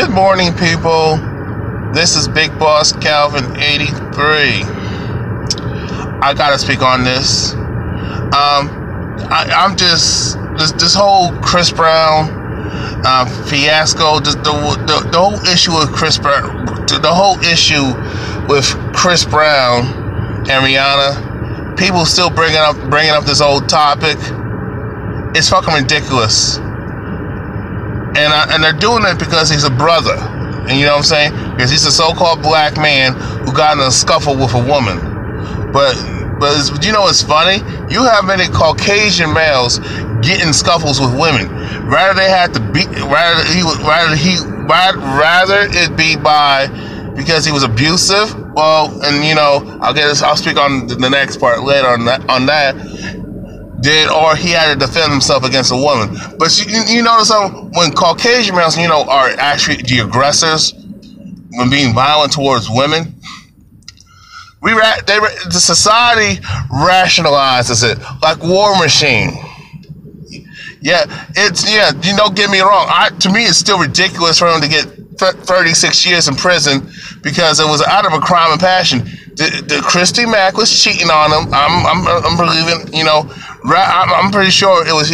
Good morning, people. This is Big Boss Calvin 83. I gotta speak on this. I'm just this whole Chris Brown fiasco. The whole issue with Chris Brown. The whole issue with Chris Brown and Rihanna. People still bringing up this old topic. It's fucking ridiculous. And they're doing it because he's a brother. And you know what I'm saying? Because he's a so-called black man who got in a scuffle with a woman. But you know what's funny? You have many Caucasian males getting scuffles with women. Rather it be because he was abusive. Well, and you know, I'll speak on the next part later on that. Or he had to defend himself against a woman. But you notice when Caucasian males, are actually the aggressors when being violent towards women, the society rationalizes it like War Machine. Don't get me wrong. To me, it's still ridiculous for him to get 36 years in prison because it was out of a crime of passion. The Christy Mack was cheating on him. I'm believing, I'm pretty sure it was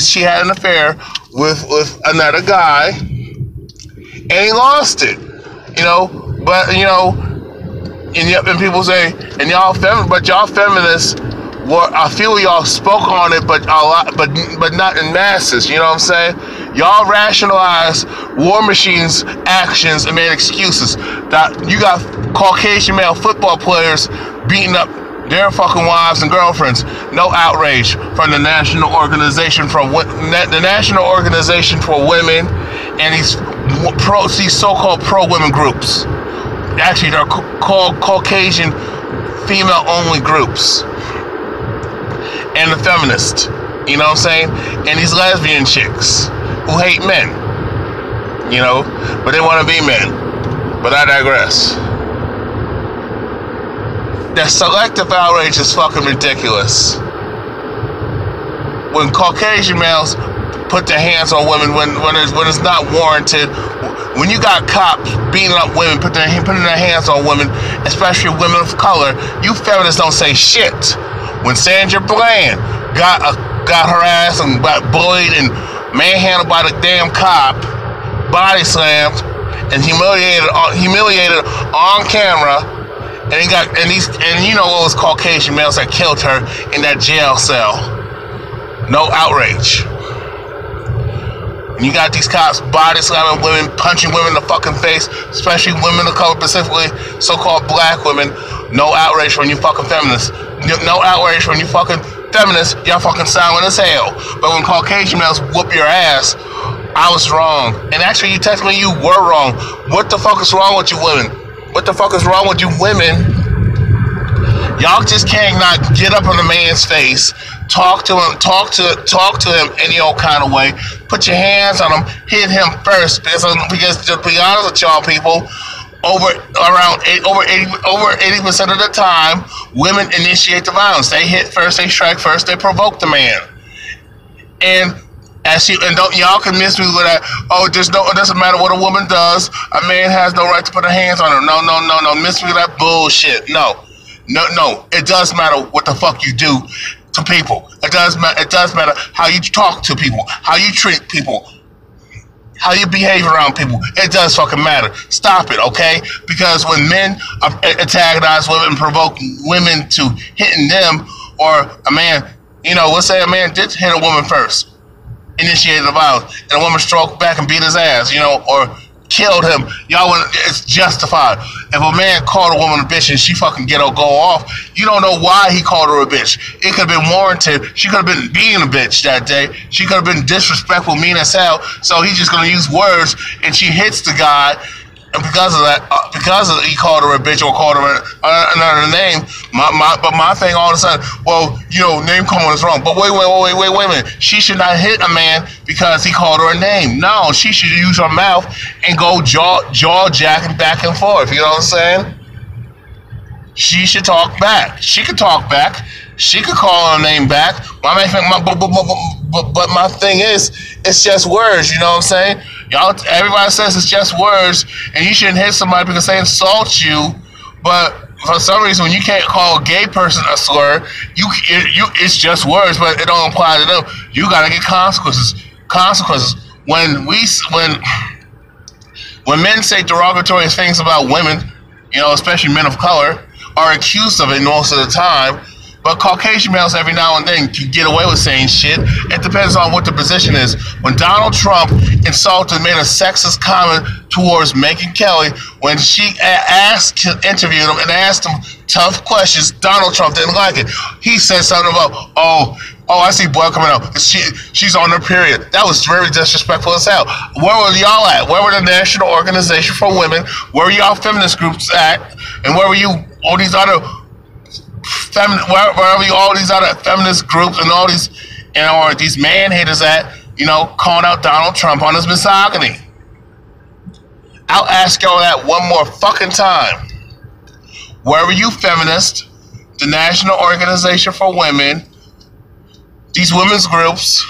she had an affair with another guy, and he lost it. And people say, and y'all feminists, I feel y'all spoke on it, but a lot, but not in masses. You know what I'm saying? Y'all rationalize War Machine's actions and made excuses. That you got Caucasian male football players beating up their fucking wives and girlfriends. No outrage from the National Organization for Women and these so-called pro-women groups. Actually, they're called Caucasian female-only groups. And the feminists, you know what I'm saying? And these lesbian chicks who hate men, but they want to be men. But I digress. That selective outrage is fucking ridiculous. When Caucasian males put their hands on women when it's not warranted, when you got cops beating up women, putting their hands on women, especially women of color, you feminists don't say shit. When Sandra Bland got her ass and got bullied and manhandled by the damn cop, body slammed and humiliated on camera, and it was Caucasian males that killed her in that jail cell. No outrage. And you got these cops body slamming women, punching women in the fucking face, especially women of color, specifically so-called black women. No outrage when you fucking feminists. No outrage when you fucking feminists. Y'all fucking silent as hell. But when Caucasian males whoop your ass, I was wrong. And actually, you were wrong. What the fuck is wrong with you women? What the fuck is wrong with you women? Y'all just can't not get up in a man's face, talk to him any old kind of way, put your hands on him, hit him first, because to be honest with y'all people, over 80% of the time, women initiate the violence. They hit first, they strike first, they provoke the man. And y'all can miss me with that. Oh, it doesn't matter what a woman does. A man has no right to put her hands on her. No. Miss me with that bullshit. No. It does matter what the fuck you do to people. It does matter how you talk to people, how you treat people, how you behave around people. It does fucking matter. Stop it, okay? Because when men antagonize women and provoke women to hitting them, or a man, let's say a man did hit a woman first, initiated the violence, and a woman stroked back and beat his ass, or killed him, it's justified. If a man called a woman a bitch and she fucking go off, you don't know why he called her a bitch. It could have been warranted. She could have been being a bitch that day. She could have been disrespectful, mean as hell. So he's just gonna use words, and she hits the guy, and because he called her a bitch or called her another name. But my thing all of a sudden, name calling is wrong. But wait a minute. She should not hit a man because he called her a name. No, she should use her mouth and go jaw jacking back and forth. You know what I'm saying? She should talk back. She could talk back. She could call her name back. But my thing is, it's just words. You know what I'm saying? Y'all, everybody says it's just words, and you shouldn't hit somebody because they insult you. But for some reason, when you can't call a gay person a slur, it's just words, but it don't apply to them. You gotta get consequences. Consequences. When men say derogatory things about women, especially men of color, are accused of it most of the time. But Caucasian males every now and then can get away with saying shit. It depends on what the position is. When Donald Trump made a sexist comment towards Megyn Kelly, when she interviewed him and asked him tough questions, Donald Trump didn't like it. He said something about, oh, I see boy coming out. She's on her period. That was very disrespectful as hell. Where were y'all at? Where were the National Organization for Women? Where were y'all feminist groups at? And where were you, all these other wherever all these other feminist groups and all these, or these man haters at, calling out Donald Trump on his misogyny? I'll ask y'all that one more fucking time. Where were you feminists, the National Organization for Women, these women's groups,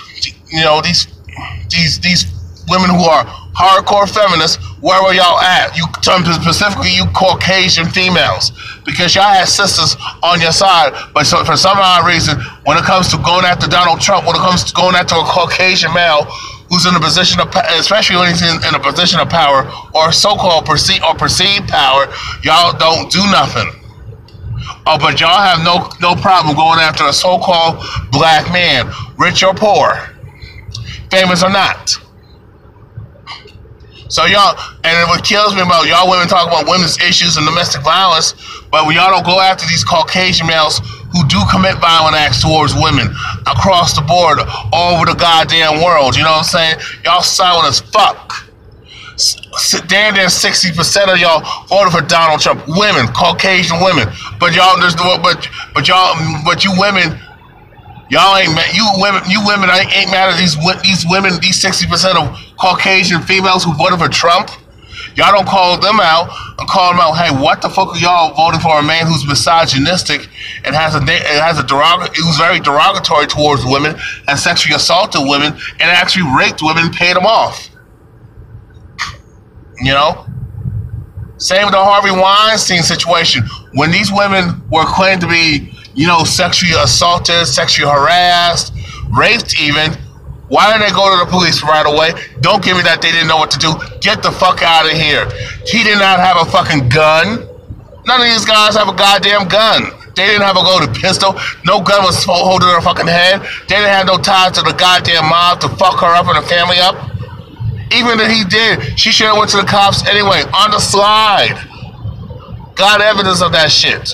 these women who are hardcore feminists, where were y'all at? You specifically, you Caucasian females, because y'all had sisters on your side. But for some odd reason, when it comes to going after Donald Trump, when it comes to going after a Caucasian male who's in a position of, especially when he's in a position of power or so-called perceived power, y'all don't do nothing. Oh, but y'all have no problem going after a so-called black man, rich or poor, famous or not. So y'all, and what kills me about y'all women talk about women's issues and domestic violence, but when y'all don't go after these Caucasian males who do commit violent acts towards women across the board, all over the goddamn world, you know what I'm saying? Y'all silent as fuck. Damn near 60% of y'all voted for Donald Trump. Women, Caucasian women, but y'all, but you women. Y'all ain't you women ain't mad at these women, these 60% of Caucasian females who voted for Trump. Y'all don't call them out and call them out. Hey, what the fuck are y'all voting for a man who's misogynistic and who's very derogatory towards women and sexually assaulted women and actually raped women and paid them off? Same with the Harvey Weinstein situation. When these women were claimed to be, sexually assaulted, sexually harassed, raped even, why didn't they go to the police right away? Don't give me that they didn't know what to do. Get the fuck out of here. He did not have a fucking gun. None of these guys have a goddamn gun. They didn't have a loaded pistol. No gun was holding her fucking head. They didn't have no ties to the goddamn mob to fuck her up and her family up. Even if he did, she should have went to the cops anyway, on the slide. Got evidence of that shit.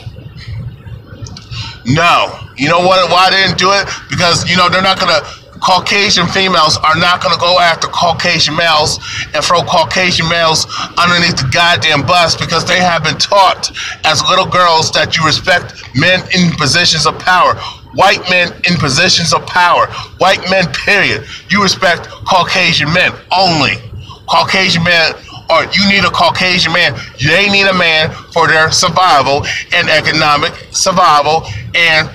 No. You know what? Why they didn't do it? Because, they're not gonna, Caucasian females are not gonna go after Caucasian males and throw Caucasian males underneath the goddamn bus, because they have been taught as little girls that you respect men in positions of power. White men in positions of power. White men, period. You respect Caucasian men only. Caucasian men, or you need a Caucasian man. They need a man for their survival and economic survival and,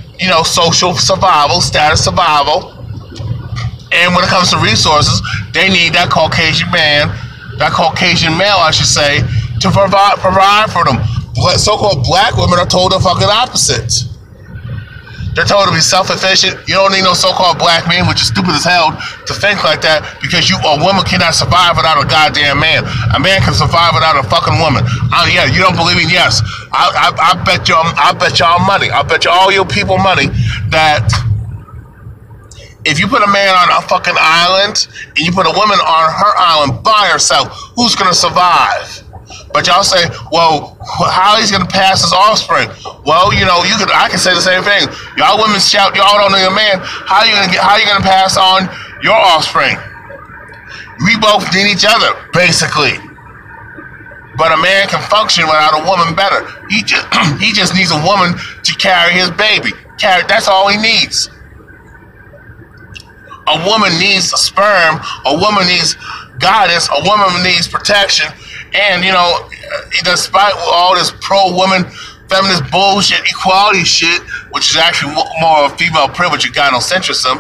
social survival, status survival. And when it comes to resources, they need that Caucasian man, that Caucasian male, I should say, to provide for them. So-called black women are told the fucking opposite. They're told to be self-efficient. You don't need no so-called black man, which is stupid as hell to think like that, because a woman cannot survive without a goddamn man. A man can survive without a fucking woman. Yeah, you don't believe me? Yes. I bet y'all money. I bet you all your people money that if you put a man on a fucking island and you put a woman on her island by herself, who's gonna survive? But y'all say, well, how he's gonna pass his offspring? Well, I can say the same thing. Y'all women shout, y'all don't need a man. How you gonna pass on your offspring? We both need each other, basically. But a man can function without a woman better. He just needs a woman to carry his baby. That's all he needs. A woman needs a sperm. A woman needs guidance. A woman needs protection. And, despite all this pro-woman, feminist bullshit, equality shit, which is actually more of female privilege and gynocentrism,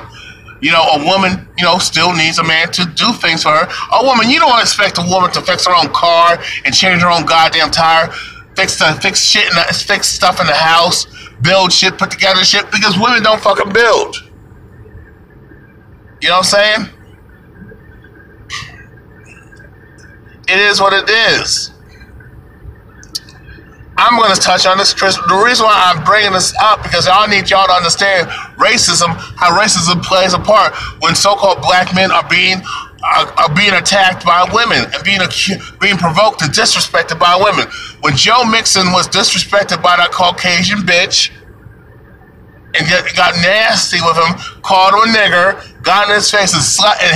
You know, a woman, you know, still needs a man to do things for her. A woman, you don't expect a woman to fix her own car and change her own goddamn tire, fix stuff in the house, build shit, put together shit, because women don't fucking build. You know what I'm saying? It is what it is. I'm going to touch on this, Chris. The reason why I'm bringing this up, because I need y'all to understand racism, how racism plays a part when so-called black men are being attacked by women and being provoked and disrespected by women. When Joe Mixon was disrespected by that Caucasian bitch and got nasty with him, called him a nigger, got in his face and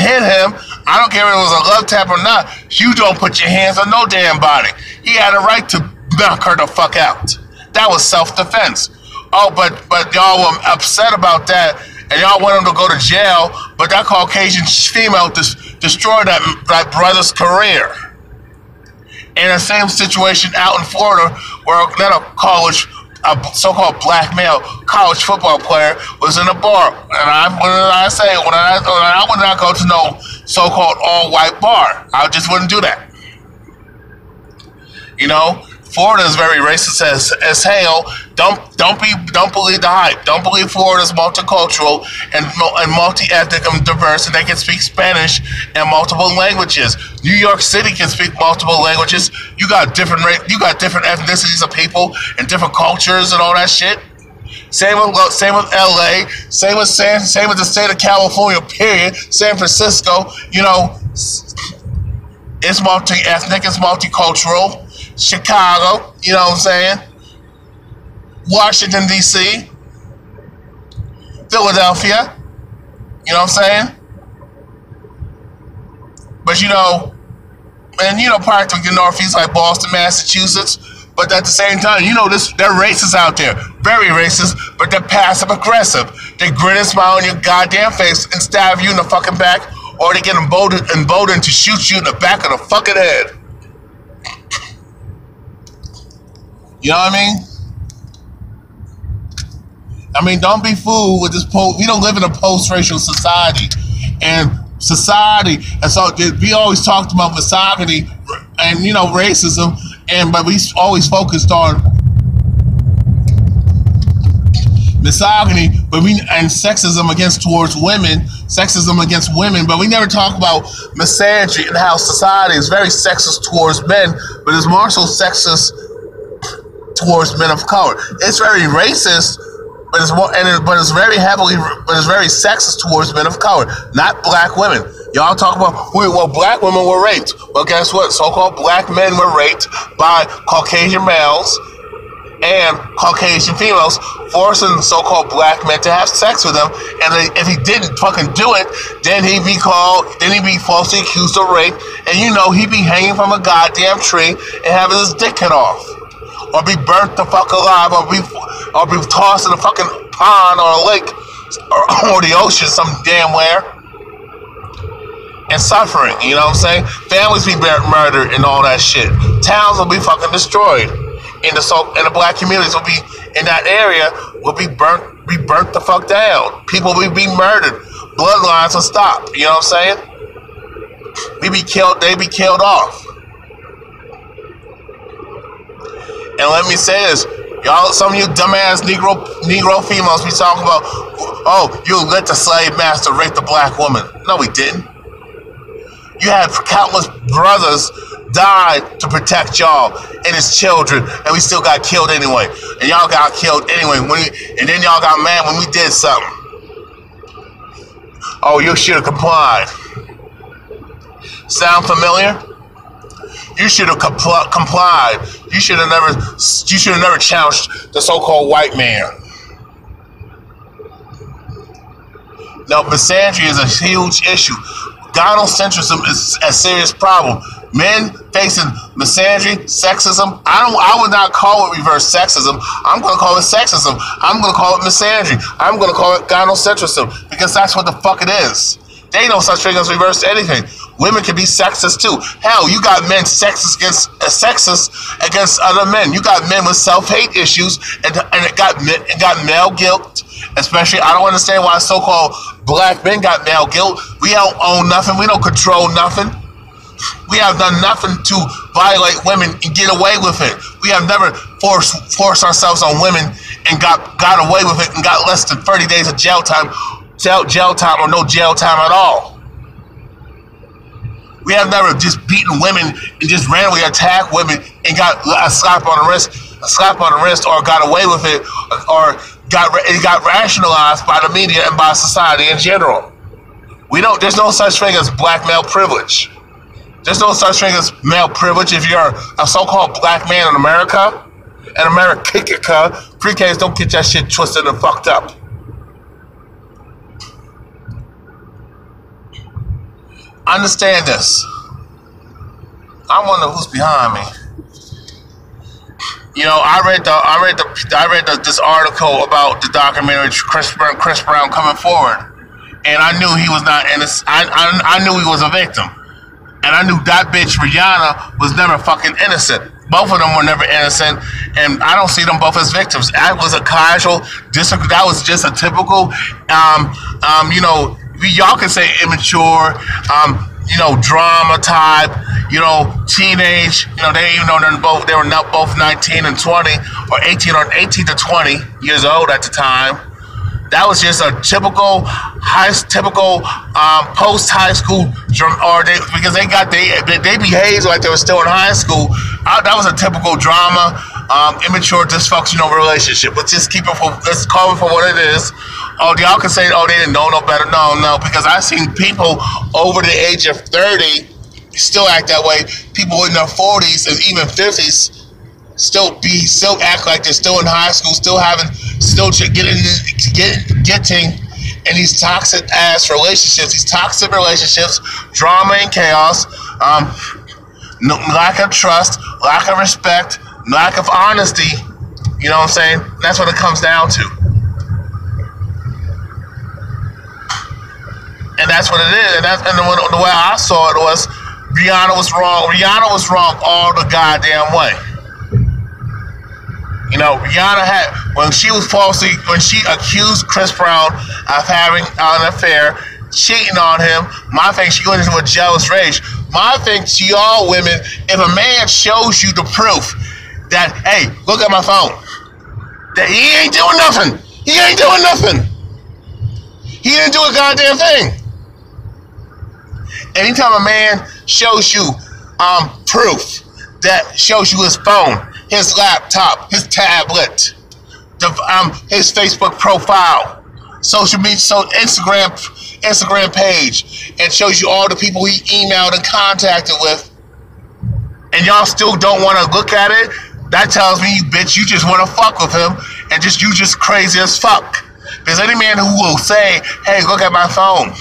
hit him, I don't care if it was a love tap or not, you don't put your hands on no damn body. He had a right to knock her the fuck out. That was self-defense. Oh, but y'all were upset about that, and y'all want him to go to jail, but that Caucasian female destroyed that brother's career. In the same situation out in Florida, where a so-called black male college football player was in a bar, and I would not go to no so-called all-white bar. I just wouldn't do that. You know, Florida is very racist as hell. Don't believe the hype. Don't believe Florida is multicultural and multi-ethnic and diverse, and they can speak Spanish and multiple languages. New York City can speak multiple languages. You got different ethnicities of people and different cultures and all that shit. Same with LA. Same with the state of California. Period. San Francisco. You know, it's multi-ethnic. It's multicultural. Chicago, you know what I'm saying? Washington, D.C., Philadelphia, you know what I'm saying? But, you know, and, you know, practically the Northeast, like Boston, Massachusetts, but at the same time, you know, they're racist out there. Very racist, but they're passive-aggressive. They grin and smile on your goddamn face and stab you in the fucking back, or they get emboldened to shoot you in the back of the fucking head. You know what I mean? Don't be fooled with this we don't live in a post-racial society. And so we always talked about misogyny and, you know, racism, but we always focused on misogyny, and sexism against women, but we never talk about misogyny and how society is very sexist towards men, but is more so sexist towards men of color. It's very racist, but it's very sexist towards men of color, not black women. Y'all talk about, well, black women were raped. Well, guess what? So-called black men were raped by Caucasian males and Caucasian females, forcing so-called black men to have sex with them. And if he didn't fucking do it, then he'd be falsely accused of rape, and you know he'd be hanging from a goddamn tree and having his dick cut off, or be burnt the fuck alive, or be tossed in a fucking pond or a lake or the ocean some damn where, and suffering. You know what I'm saying? Families be murdered and all that shit. Towns will be fucking destroyed. And the black communities will be in that area will be burnt the fuck down. People will be murdered. Bloodlines will stop. You know what I'm saying? They be killed off. And let me say this, y'all, some of you dumbass Negro females be talking about, oh, you let the slave master rape the black woman. No, we didn't. You had countless brothers died to protect y'all and his children, and we still got killed anyway. And y'all got killed anyway. And then y'all got mad when we did something. Oh, you should have complied. Sound familiar? You should have complied. You should have never challenged the so-called white man. Now, misogyny is a huge issue. Gynocentrism is a serious problem. Men facing misogyny, sexism. I would not call it reverse sexism. I'm going to call it sexism. I'm going to call it misogyny. I'm going to call it gynocentrism, because that's what the fuck it is. They ain't no such thing as reverse anything. Women can be sexist too. Hell, you got men sexist against other men. You got men with self-hate issues, and it got male guilt. Especially, I don't understand why so-called black men got male guilt. We don't own nothing. We don't control nothing. We have done nothing to violate women and get away with it. We have never forced ourselves on women and got away with it and got less than 30 days of jail time or no jail time at all. We have never just beaten women and just randomly attacked women and got a slap on the wrist, or got away with it, or it got rationalized by the media and by society in general. There's no such thing as black male privilege. There's no such thing as male privilege if you're a so-called black man in America. And America, pre-Ks don't get that shit twisted and fucked up. Understand this. I wonder who's behind me. You know, I read this article about the documentary Chris Brown coming forward, and I knew he was not innocent. I knew he was a victim, and I knew that bitch Rihanna was never fucking innocent. Both of them were never innocent, and I don't see them both as victims. That was a casual. That was just a typical. You know, y'all can say immature. You know, drama type, you know, teenage, you know, they didn't even know they were not both 19 and 20 or 18 to 20 years old at the time. That was just a typical post-high school, because they behaved like they were still in high school. That was a typical drama, immature, dysfunctional relationship. Let's call it for what it is. Oh, y'all can say, oh, they didn't know no better. No, because I've seen people over the age of 30 still act that way. People in their 40s and even 50s still act like they're still in high school, getting in these toxic ass relationships, drama and chaos, lack of trust, lack of respect, lack of honesty. You know what I'm saying? That's what it comes down to. And that's what it is. And the way I saw it was Rihanna was wrong. Rihanna was wrong all the goddamn way. You know, Rihanna when she accused Chris Brown of having an affair, cheating on him, my thing, she went into a jealous rage. My thing to y'all women, if a man shows you the proof that, hey, look at my phone, that he ain't doing nothing. He didn't do a goddamn thing. Anytime a man shows you proof that shows you his phone, his laptop, his tablet, his Facebook profile, social media, Instagram page, and shows you all the people he emailed and contacted with, and y'all still don't want to look at it, that tells me, bitch, you just want to fuck with him, and you just crazy as fuck. Because any man who will say, hey, look at my phone,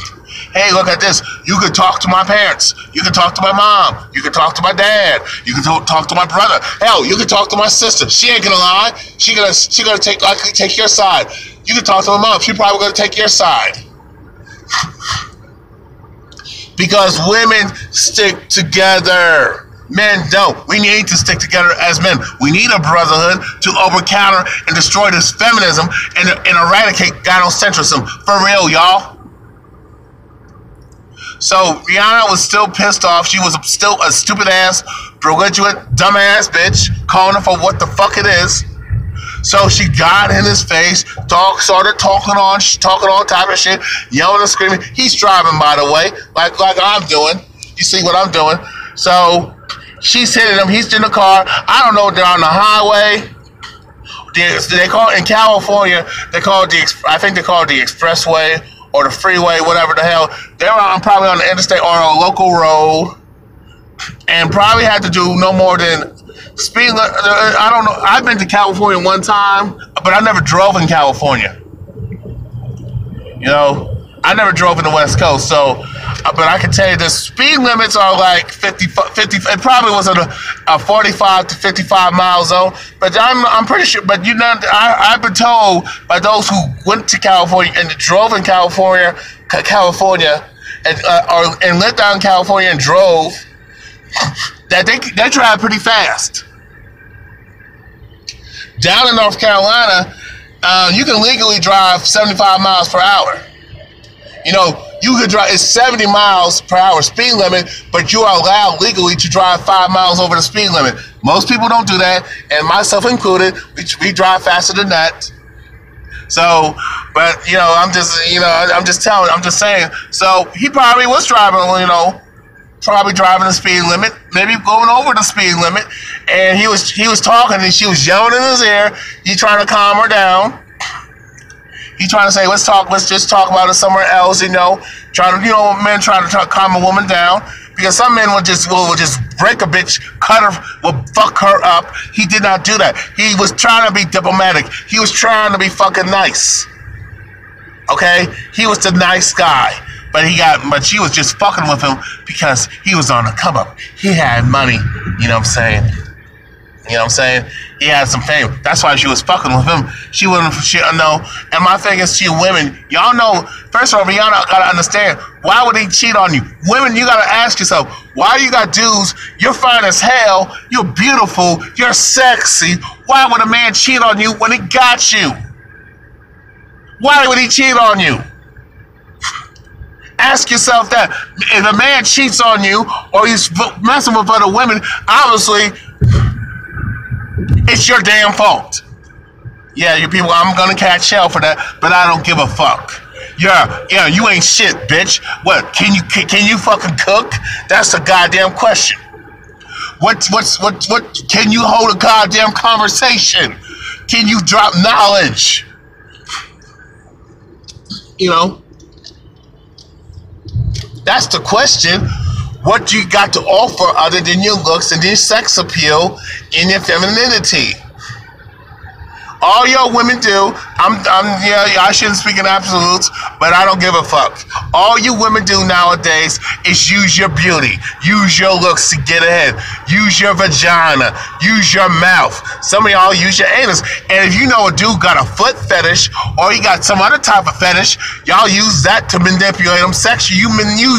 hey, look at this, you could talk to my parents, you could talk to my mom, you could talk to my dad, you could talk to my brother, hell, you could talk to my sister. She ain't gonna lie. She gonna take your side. You could talk to my mom. She probably gonna take your side. Because women stick together. Men don't. We need to stick together as men. We need a brotherhood to overcounter and destroy this feminism and eradicate gynocentrism. For real, y'all. So Rihanna was still pissed off. She was still a stupid ass, belligerent, dumbass bitch, calling her for what the fuck it is. So she got in his face, started talking all type of shit, yelling and screaming. He's driving, by the way, like I'm doing. You see what I'm doing? So she's hitting him. He's in the car. I don't know. They're on the highway. They call it in California. I think they call it the expressway or the freeway, whatever the hell. They're probably on the interstate or a local road, and probably had to do no more than speed. I don't know. I've been to California one time, but I never drove in California. You know, I never drove in the West Coast, so. But I can tell you the speed limits are like 50. It probably was a 45 to 55 mile zone. But I'm pretty sure. But you know, I've been told by those who went to California and drove in California, and lived out in California and drove, that they drive pretty fast. Down in North Carolina, you can legally drive 75 miles per hour. You know, you could drive, it's 70 miles per hour speed limit, but you are allowed legally to drive 5 miles over the speed limit. Most people don't do that, and myself included, we drive faster than that. So, but, you know, I'm just saying. So, he probably was driving, you know, probably driving the speed limit, maybe going over the speed limit, and he was talking, and she was yelling in his ear. He trying to calm her down. He trying to say, let's just talk about it somewhere else, you know. Men trying to calm a woman down. Because some men will just break a bitch, cut her, will fuck her up. He did not do that. He was trying to be diplomatic. He was trying to be fucking nice. Okay? He was the nice guy. But she was just fucking with him because he was on the come up. He had money, you know what I'm saying? You know what I'm saying? He had some fame. That's why she was fucking with him. She wouldn't, know. And my thing is to you women, y'all know, first of all, Rihanna gotta understand, why would he cheat on you? Women, you gotta ask yourself, why you got dudes, you're fine as hell, you're beautiful, you're sexy, why would a man cheat on you when he got you? Why would he cheat on you? Ask yourself that. If a man cheats on you, or he's messing with other women, obviously, it's your damn fault. Yeah, you people, I'm gonna catch hell for that, but I don't give a fuck. Yeah, you ain't shit, bitch. What, can you fucking cook? That's a goddamn question. What, can you hold a goddamn conversation? Can you drop knowledge? You know? That's the question. What do you got to offer other than your looks and your sex appeal and your femininity? All y'all women do, I shouldn't speak in absolutes, but I don't give a fuck. All you women do nowadays is use your beauty, use your looks to get ahead, use your vagina, use your mouth. Some of y'all use your anus. And if you know a dude got a foot fetish or he got some other type of fetish, y'all use that to manipulate him sexually.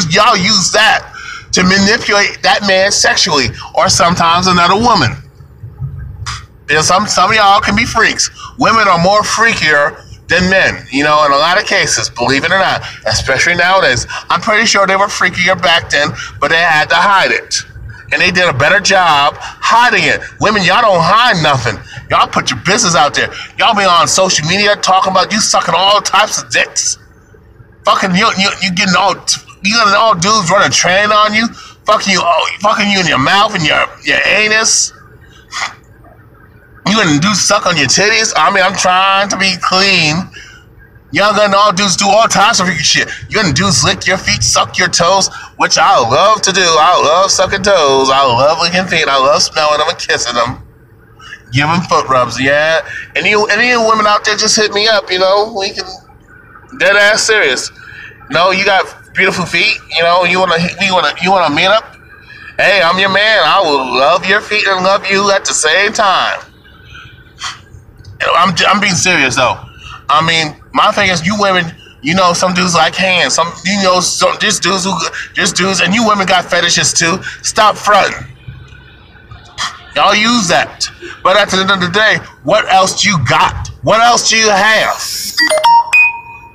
Y'all use that to manipulate that man sexually, or sometimes another woman. Because some of y'all can be freaks. Women are more freakier than men, you know, in a lot of cases, believe it or not, especially nowadays. I'm pretty sure they were freakier back then, but they had to hide it. And they did a better job hiding it. Women, y'all don't hide nothing. Y'all put your business out there. Y'all be on social media talking about you sucking all types of dicks. Fucking you getting all dudes running train on you, fucking you in your mouth and your anus. You gonna do suck on your titties? I mean, I'm trying to be clean. Y'all gonna all dudes do all types of freaky shit. You gonna dudes lick your feet, suck your toes, which I love to do. I love sucking toes. I love licking feet. I love smelling them and kissing them. Give them foot rubs, yeah. Any women out there, just hit me up. You know, we can dead ass serious. No, you got beautiful feet. You know, you wanna meet up? Hey, I'm your man. I will love your feet and love you at the same time. I'm being serious though. I mean, my thing is, you women, you know, some dudes like hands. Just dudes, and you women got fetishes too. Stop fronting. Y'all use that. But at the end of the day, what else do you got? What else do you have?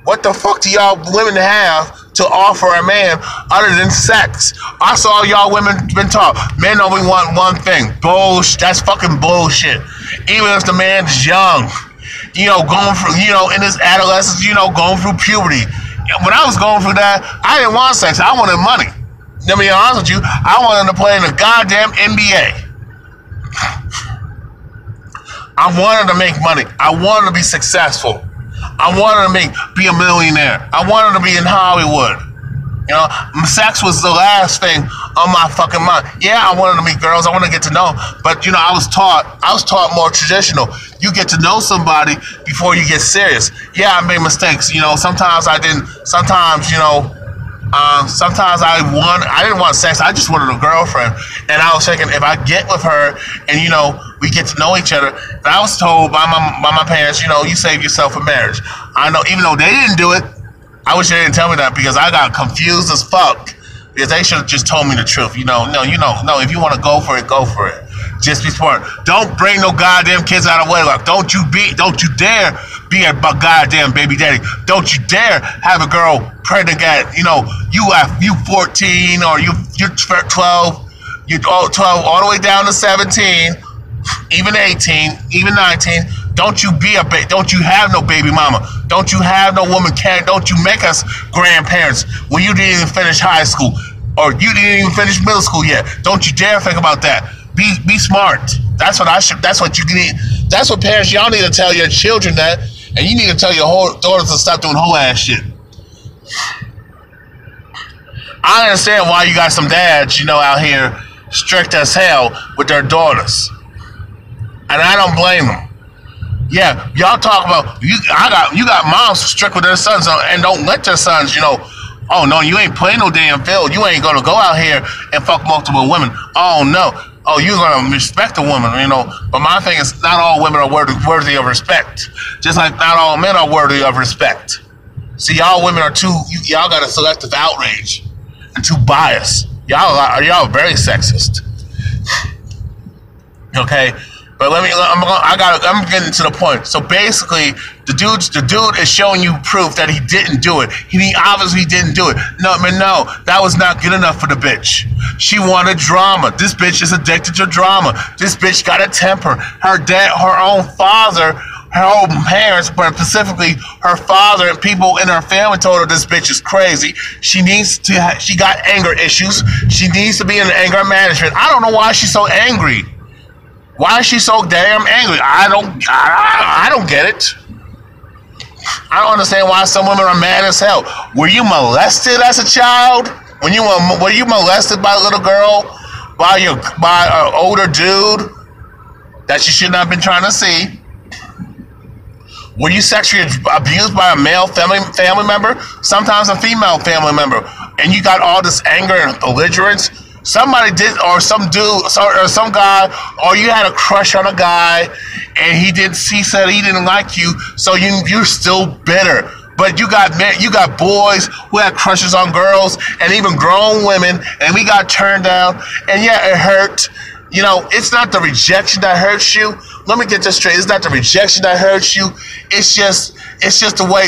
What the fuck do y'all women have to offer a man other than sex? I saw y'all women been taught men only want one thing. Bullshit. That's fucking bullshit. Even if the man's young, you know, going through, you know, in his adolescence, you know, going through puberty. When I was going through that, I didn't want sex. I wanted money. Let me be honest with you. I wanted to play in the goddamn NBA. I wanted to make money. I wanted to be successful. I wanted to be a millionaire. I wanted to be in Hollywood. You know, sex was the last thing on my fucking mind. Yeah, I wanted to meet girls. I wanted to get to know them. But, you know, I was taught more traditional. You get to know somebody before you get serious. Yeah, I made mistakes. You know, sometimes I didn't. Sometimes, you know, sometimes I didn't want sex. I just wanted a girlfriend. And I was thinking, if I get with her and, you know, we get to know each other. And I was told by my parents, you know, you save yourself for marriage. I know, even though they didn't do it, I wish they didn't tell me that, because I got confused as fuck. Because they should have just told me the truth. No, if you want to go for it, go for it. Just be smart. Don't bring no goddamn kids out of wedlock. Don't you dare be a goddamn baby daddy. Don't you dare have a girl pregnant at, you 14 or you're 12. You're 12 all the way down to 17, even 18, even 19. Don't you have no baby mama. Don't you have no woman care. Don't you make us grandparents when you didn't even finish high school or you didn't even finish middle school yet. Don't you dare think about that. Be smart. That's what you need. That's what parents, y'all need to tell your children that, and you need to tell your whole daughters to stop doing whole ass shit. I understand why you got some dads, out here strict as hell with their daughters, and I don't blame them. Yeah, y'all talk about you got moms strict with their sons and don't let their sons, oh no, you ain't playing no damn field. You ain't gonna go out here and fuck multiple women. Oh no. Oh, you're gonna respect a woman, But my thing is, not all women are worthy of respect. Just like not all men are worthy of respect. See, y'all women are y'all got a selective outrage and too biased. Y'all very sexist. Okay, but I'm getting to the point. So basically, the dude is showing you proof that he didn't do it. He obviously didn't do it. No, that was not good enough for the bitch. She wanted drama. This bitch is addicted to drama. This bitch got a temper. Her dad, her own father, her own parents, but specifically her father and people in her family told her this bitch is crazy. She got anger issues. She needs to be in anger management. I don't know why she's so angry. Why is she so damn angry? I don't get it. I don't understand why some women are mad as hell. Were you molested as a child? Were you molested by a little girl? By an older dude that you should not have been trying to see? Were you sexually abused by a male family member? Sometimes a female family member. And you got all this anger and belligerence? Somebody did, or some dude, or some guy, or you had a crush on a guy, and he said he didn't like you, so you're still bitter. But you got boys who had crushes on girls, and even grown women, and we got turned down, and yeah, it hurt. It's not the rejection that hurts you. Let me get this straight. It's not the rejection that hurts you. It's just the way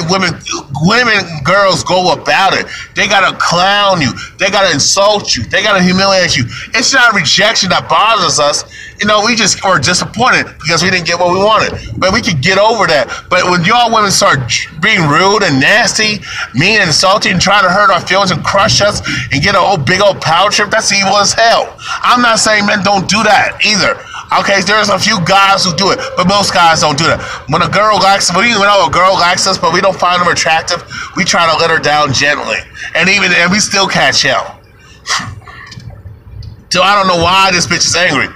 girls go about it. They gotta clown you. They gotta insult you. They gotta humiliate you. It's not rejection that bothers us. We just were disappointed because we didn't get what we wanted. But we could get over that. But when y'all women start being rude and nasty, mean and insulting, and trying to hurt our feelings and crush us and get a big old power trip, that's evil as hell. I'm not saying men don't do that either. Okay, there's a few guys who do it, but most guys don't do that. When a girl likes us, but we don't find them attractive, we try to let her down gently, and we still catch hell. So I don't know why this bitch is angry.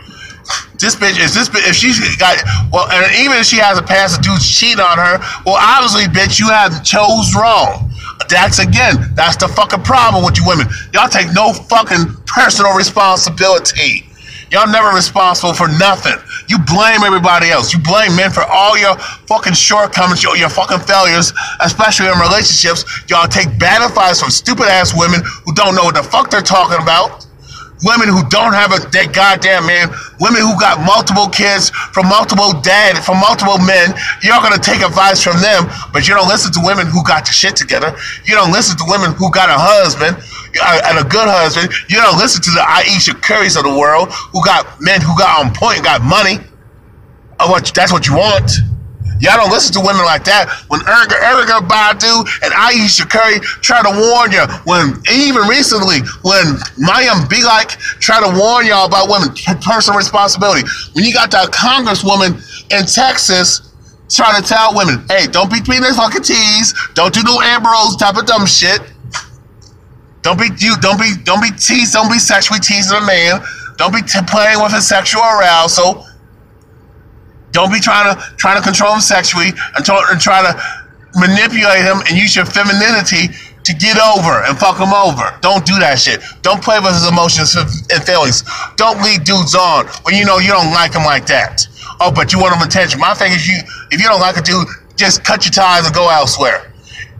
If she got, well, and even if she has a past of dudes cheating on her, well, obviously, bitch, you have chose wrong. That's the fucking problem with you women. Y'all take no fucking personal responsibility. Y'all never responsible for nothing. You blame everybody else. You blame men for all your fucking shortcomings, your fucking failures, especially in relationships. Y'all take bad advice from stupid ass women who don't know what the fuck they're talking about. Women who don't have a goddamn man. Women who got multiple kids from multiple men. You're gonna take advice from them, but you don't listen to women who got the shit together. You don't listen to women who got a husband and a good husband. You don't listen to the Aisha Currys of the world who got men who got on point, got money. That's what you want. Y'all don't listen to women like that. When Erykah Badu and Aisha Curry try to warn you, even recently, when Mayim Bialik tried to warn y'all about women, personal responsibility. When you got that congresswoman in Texas trying to tell women, hey, don't be between their fucking T's, don't do no Amber Rose type of dumb shit. Don't be sexually teasing a man. Don't be playing with his sexual arousal. Don't be trying to control him sexually and try to manipulate him and use your femininity to get over and fuck him over. Don't do that shit. Don't play with his emotions and feelings. Don't lead dudes on when you know you don't like him like that. Oh, but you want him attention. My thing is, if you don't like a dude, just cut your ties and go elsewhere.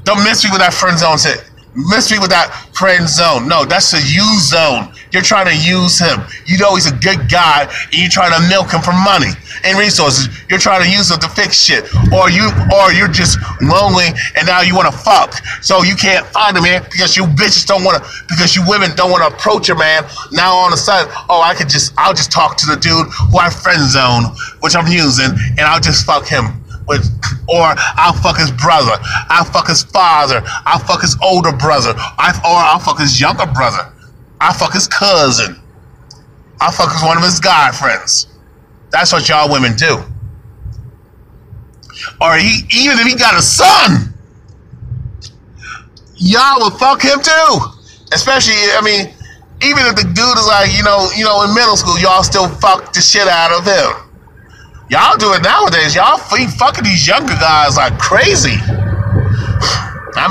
Don't miss me with that friend zone shit. Miss me with that friend zone. No, that's a you zone. You're trying to use him. You know he's a good guy, and you're trying to milk him for money and resources. You're trying to use him to fix shit, or you're just lonely, and now you want to fuck, so you can't find a man because you bitches don't want to, because you women don't want to approach a man. Now all of a sudden, oh, I'll just talk to the dude who I friend zone, which I'm using, and I'll just fuck him. Or I'll fuck his brother, I'll fuck his father, I'll fuck his older brother, or I'll fuck his younger brother, I'll fuck his cousin, I'll fuck one of his guy friends. That's what y'all women do. Or even if he got a son, y'all will fuck him too. Especially, I mean, even if the dude is like, you know, in middle school, y'all still fuck the shit out of him. Y'all do it nowadays. Y'all fucking these younger guys like crazy. I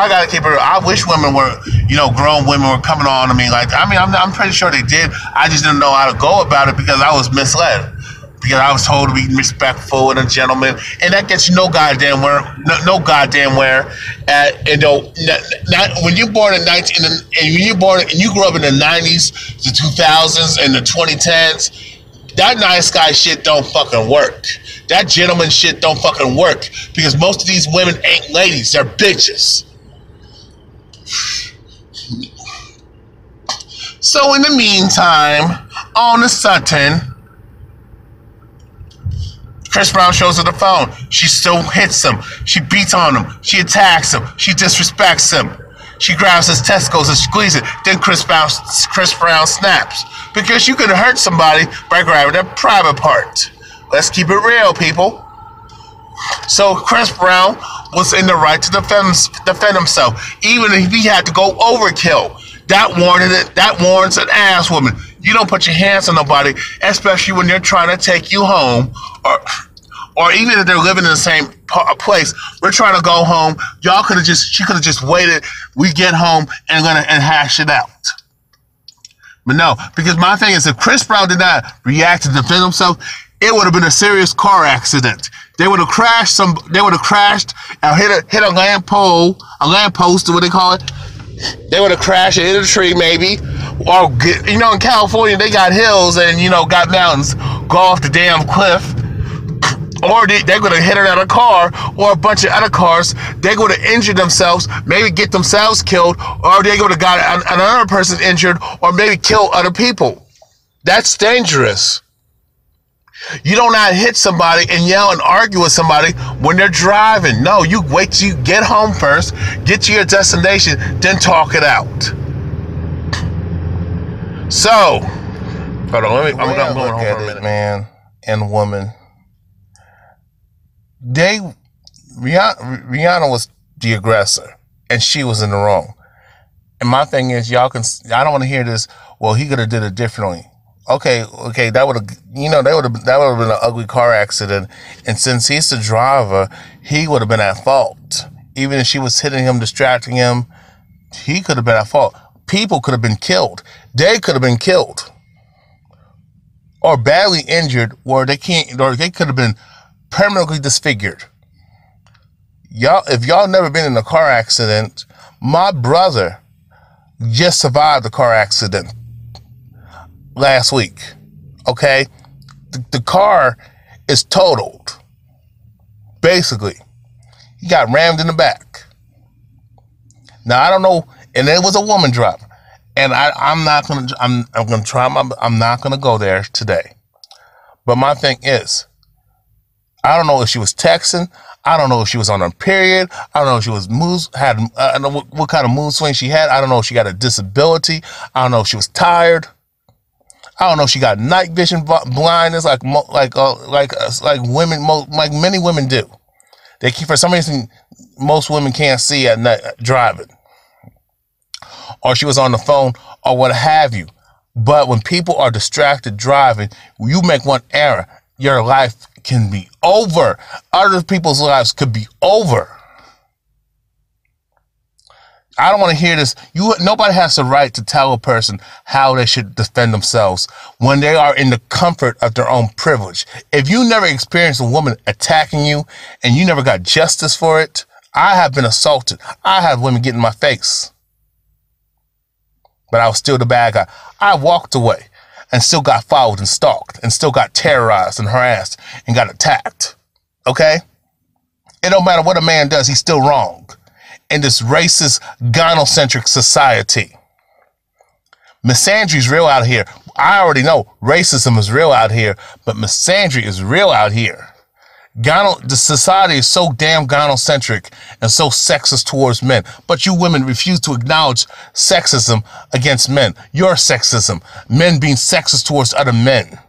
gotta keep it. I wish women were, grown women were coming on to me. Like, I'm pretty sure they did. I just didn't know how to go about it because I was misled. Because I was told to be respectful and a gentleman, and that gets you no goddamn where. When you're born in you grew up in the 90s, the 2000s, and the 2010s, that nice guy shit don't fucking work. That gentleman shit don't fucking work because most of these women ain't ladies; they're bitches. So in the meantime, on the Sutton, Chris Brown shows her the phone. She still hits him. She beats on him. She attacks him. She disrespects him. She grabs his testicles and squeezes it. Then Chris Brown snaps. Because you can hurt somebody by grabbing their private part. Let's keep it real, people. So Chris Brown was in the right to defend himself. Even if he had to go overkill. That warrants an ass woman. You don't put your hands on nobody, especially when they're trying to take you home, or even if they're living in the same place. We're trying to go home. She could have just waited. We get home and hash it out. But no, because my thing is, if Chris Brown did not react to defend himself, it would have been a serious car accident. They would have crashed and hit a lamppost, what they call it. They would have crashed and hit a tree, maybe. Or, in California, they got hills and, got mountains. Go off the damn cliff. Or they would have hit another car or a bunch of other cars. They would have injured themselves, maybe get themselves killed, or they would have got another person injured, or maybe kill other people. That's dangerous. You don't not hit somebody and yell and argue with somebody when they're driving. No, you wait till you get home first, get to your destination, then talk it out. So, hold on, I'm going home for a minute. Man and woman, Rihanna was the aggressor, and she was in the wrong. And my thing is, I don't want to hear this. Well, he could have did it differently. Okay, that would have been an ugly car accident. And since he's the driver, he would have been at fault. Even if she was hitting him, distracting him, he could have been at fault. People could have been killed. They could have been killed, or badly injured, or they could have been permanently disfigured. If y'all never been in a car accident, my brother just survived a car accident last week. Okay, the car is totaled. Basically, he got rammed in the back. Now I don't know, and it was a woman driver. And I'm not gonna go there today. But my thing is, I don't know if she was texting. I don't know if she was on her period. I don't know if she was I don't know what kind of mood swing she had. I don't know if she got a disability. I don't know if she was tired. I don't know if she got night vision blindness like many women do. For some reason, most women can't see at night driving. Or she was on the phone, or what have you. But when people are distracted driving, you make one error, your life can be over. Other people's lives could be over. I don't want to hear this. Nobody has the right to tell a person how they should defend themselves when they are in the comfort of their own privilege. If you never experienced a woman attacking you and you never got justice for it, I have been assaulted. I have women get in my face. but I was still the bad guy. I walked away and still got followed and stalked and still got terrorized and harassed and got attacked. Okay? It don't matter what a man does, he's still wrong in this racist, gynocentric society. Misandry is real out here. I already know racism is real out here, but misandry is real out here. The society is so damn gynocentric and so sexist towards men, but you women refuse to acknowledge sexism against men. Your sexism, men being sexist towards other men.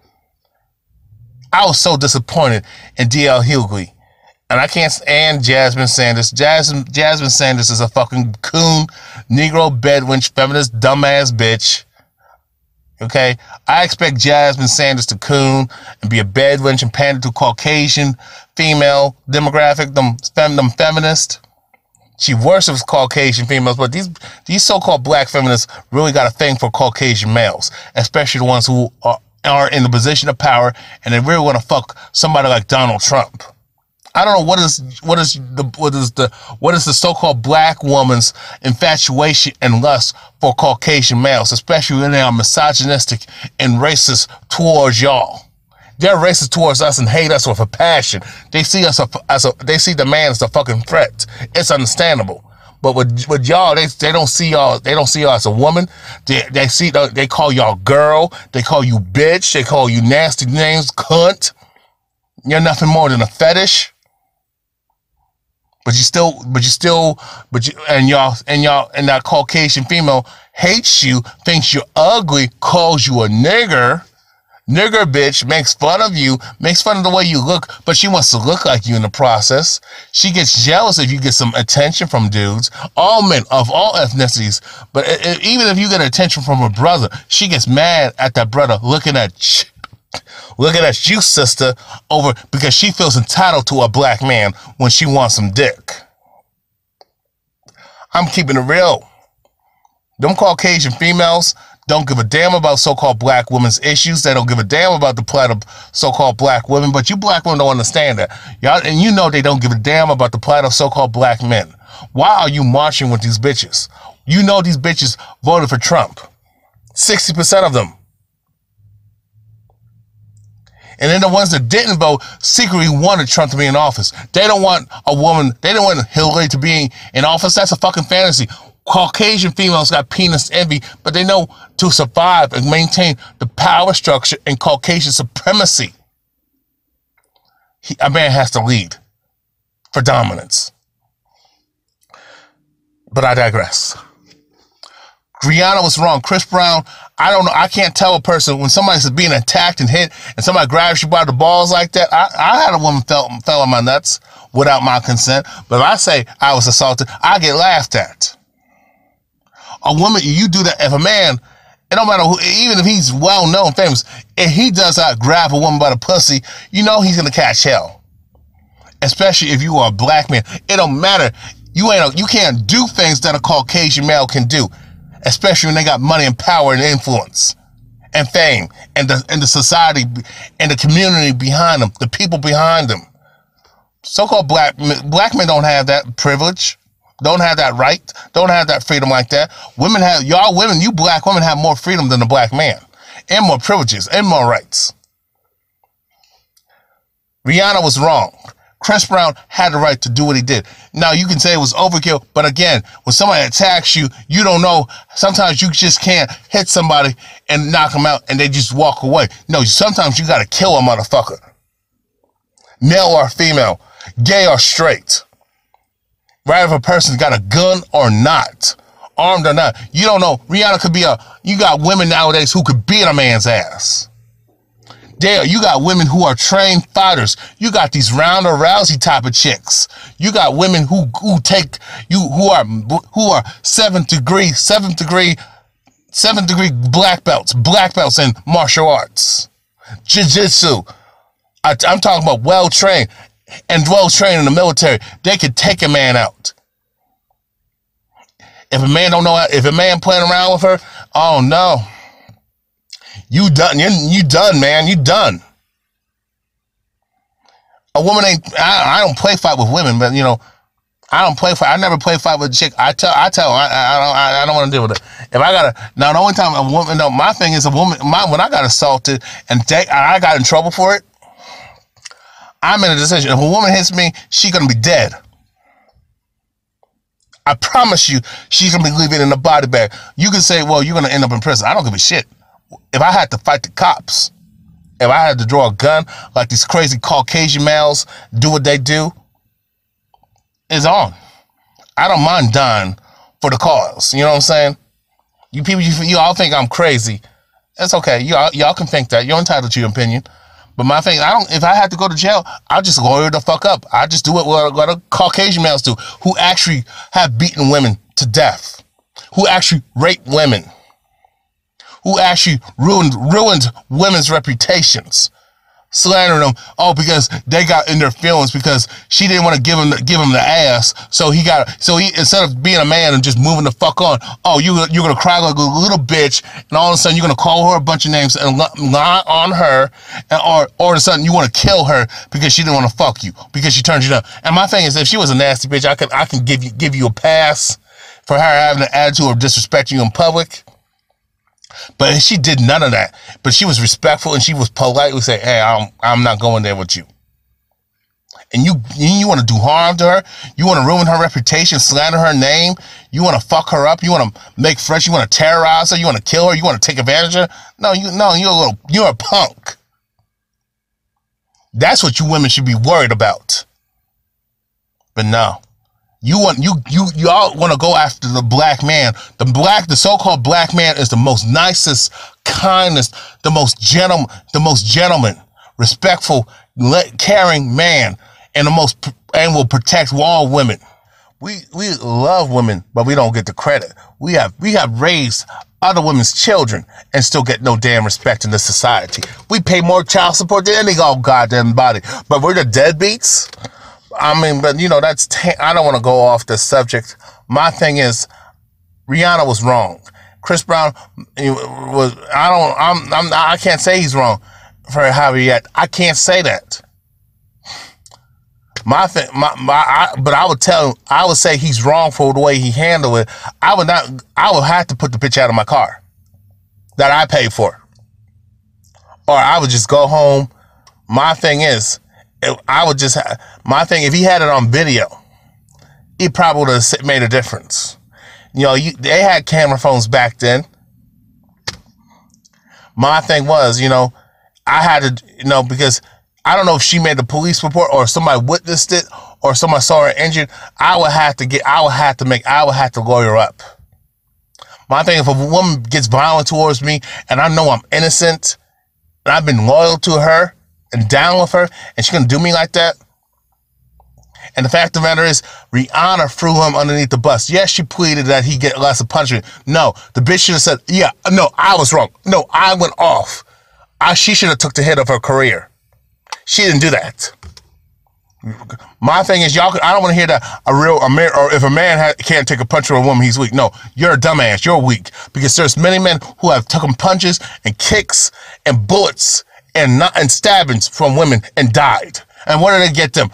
I was so disappointed in D.L. Hughley. And I can't stand Jasmine Sanders. Jasmine Sanders is a fucking coon, Negro bedwench, feminist, dumbass bitch. Okay? I expect Jasmine Sanders to coon and be a bedwench and pander to Caucasian female demographic, them feminists. She worships Caucasian females, but these so-called black feminists really got a thing for Caucasian males, especially the ones who are in the position of power and they really want to fuck somebody like Donald Trump. I don't know what is the so-called black woman's infatuation and lust for Caucasian males, especially when they are misogynistic and racist towards y'all. They're racist towards us and hate us with a passion. They see us they see the man as a fucking threat. It's understandable. But with y'all, they don't see y'all. They don't see y'all as a woman. They call y'all girl. They call you bitch. They call you nasty names, cunt. You're nothing more than a fetish. And that Caucasian female hates you, thinks you're ugly, calls you a nigger bitch, makes fun of you, makes fun of the way you look, but she wants to look like you in the process. She gets jealous if you get some attention from dudes, all men of all ethnicities. But even if you get attention from a brother, she gets mad at that brother looking at you, sister, because she feels entitled to a black man when she wants some dick. I'm keeping it real. Them Caucasian females don't give a damn about so-called black women's issues. They don't give a damn about the plight of so-called black women, but you black women don't understand that. Y'all, and you know they don't give a damn about the plight of so-called black men. Why are you marching with these bitches? You know these bitches voted for Trump. 60% of them. And then the ones that didn't vote secretly wanted Trump to be in office. They don't want a woman, they don't want Hillary to be in office. That's a fucking fantasy. Caucasian females got penis envy, but they know to survive and maintain the power structure and Caucasian supremacy, a man has to lead for dominance. But I digress. Rihanna was wrong. Chris Brown, I don't know. I can't tell a person when somebody's being attacked and hit and somebody grabs you by the balls like that. I had a woman fell on my nuts without my consent. But if I say I was assaulted, I get laughed at. A woman, you do that. If a man, it don't matter who, even if he's well-known, famous, if he does not grab a woman by the pussy, you know he's going to catch hell. Especially if you are a black man. It don't matter. You can't do things that a Caucasian male can do. Especially when they got money and power and influence and fame and the society and the community behind them, the people behind them. So-called black men don't have that privilege, don't have that right, don't have that freedom like that. You black women have more freedom than the black man and more privileges and more rights. Rihanna was wrong. Chris Brown had the right to do what he did. Now, you can say it was overkill, but again, when somebody attacks you, you don't know. Sometimes you just can't hit somebody and knock them out and they just walk away. No, sometimes you got to kill a motherfucker. Male or female, gay or straight. Right, if a person's got a gun or not, armed or not. You don't know. Rihanna could be you got women nowadays who could beat a man's ass. You got women who are trained fighters. You got these Ronda Rousey type of chicks. You got women who are seventh degree black belts in martial arts, jiu-jitsu. I'm talking about well-trained in the military. They could take a man out. If a man playing around with her, oh no. You done, man. You done. A woman ain't. I don't play fight with women, but I don't play fight. I never play fight with a chick. I tell her I don't want to deal with it. If I gotta, now the only time a woman, no, my thing is a woman, when I got assaulted and I got in trouble for it, I'm in a decision. If a woman hits me, she's gonna be dead. I promise you, she's gonna be leaving in a body bag. You can say, well, you're gonna end up in prison. I don't give a shit. If I had to fight the cops, if I had to draw a gun like these crazy Caucasian males do what they do, it's on. I don't mind dying for the cause. You know what I'm saying? You people, you all think I'm crazy. It's okay. Y'all can think that. You're entitled to your opinion. But my thing, if I had to go to jail, I'll just lawyer the fuck up. I just do what the Caucasian males do, who actually have beaten women to death, who actually rape women, who actually ruined women's reputations, slandering them. Oh, because they got in their feelings because she didn't want to give him the ass. So he instead of being a man and just moving the fuck on. Oh, you're gonna cry like a little bitch, and all of a sudden you're gonna call her a bunch of names and lie on her, and or all of a sudden you want to kill her because she didn't want to fuck you because she turned you down. And my thing is, if she was a nasty bitch, I can give you a pass for her having an attitude of disrespecting you in public. But she did none of that. But she was respectful and she was politely say, hey, I'm not going there with you. And you want to do harm to her? You want to ruin her reputation, slander her name? You want to fuck her up? You want to make friends? You want to terrorize her? You want to kill her? You want to take advantage of her? No, you're a punk. That's what you women should be worried about. But no. Y'all want to go after the black man. The so-called black man is the most nicest, kindest, the most gentleman, respectful, caring man, and will protect all women. We love women, but we don't get the credit. We have raised other women's children and still get no damn respect in this society. We pay more child support than any goddamn body, but we're the deadbeats. I mean, but you know, I don't want to go off the subject. My thing is, Rihanna was wrong. Chris Brown I can't say he's wrong for how he acted. I can't say that. But I would say he's wrong for the way he handled it. I would have to put the bitch out of my car that I paid for. Or I would just go home. My thing is, if he had it on video, it probably would have made a difference. You know, they had camera phones back then. My thing was, you know, I had to, you know, because I don't know if she made the police report or somebody witnessed it or somebody saw her injured. I would have to lawyer up. My thing, if a woman gets violent towards me and I know I'm innocent and I've been loyal to her and down with her, and she's gonna do me like that. And the fact of the matter is, Rihanna threw him underneath the bus. Yes, she pleaded that he get less of punishment. No, the bitch should have said, yeah, no, I was wrong. No, I went off. She should have took the hit of her career. She didn't do that. My thing is, y'all, I don't want to hear that or if a man can't take a punch from a woman, he's weak. No, you're a dumbass. You're weak. Because there's many men who have taken punches and kicks and bullets and stabbings from women and died. And what did they get them?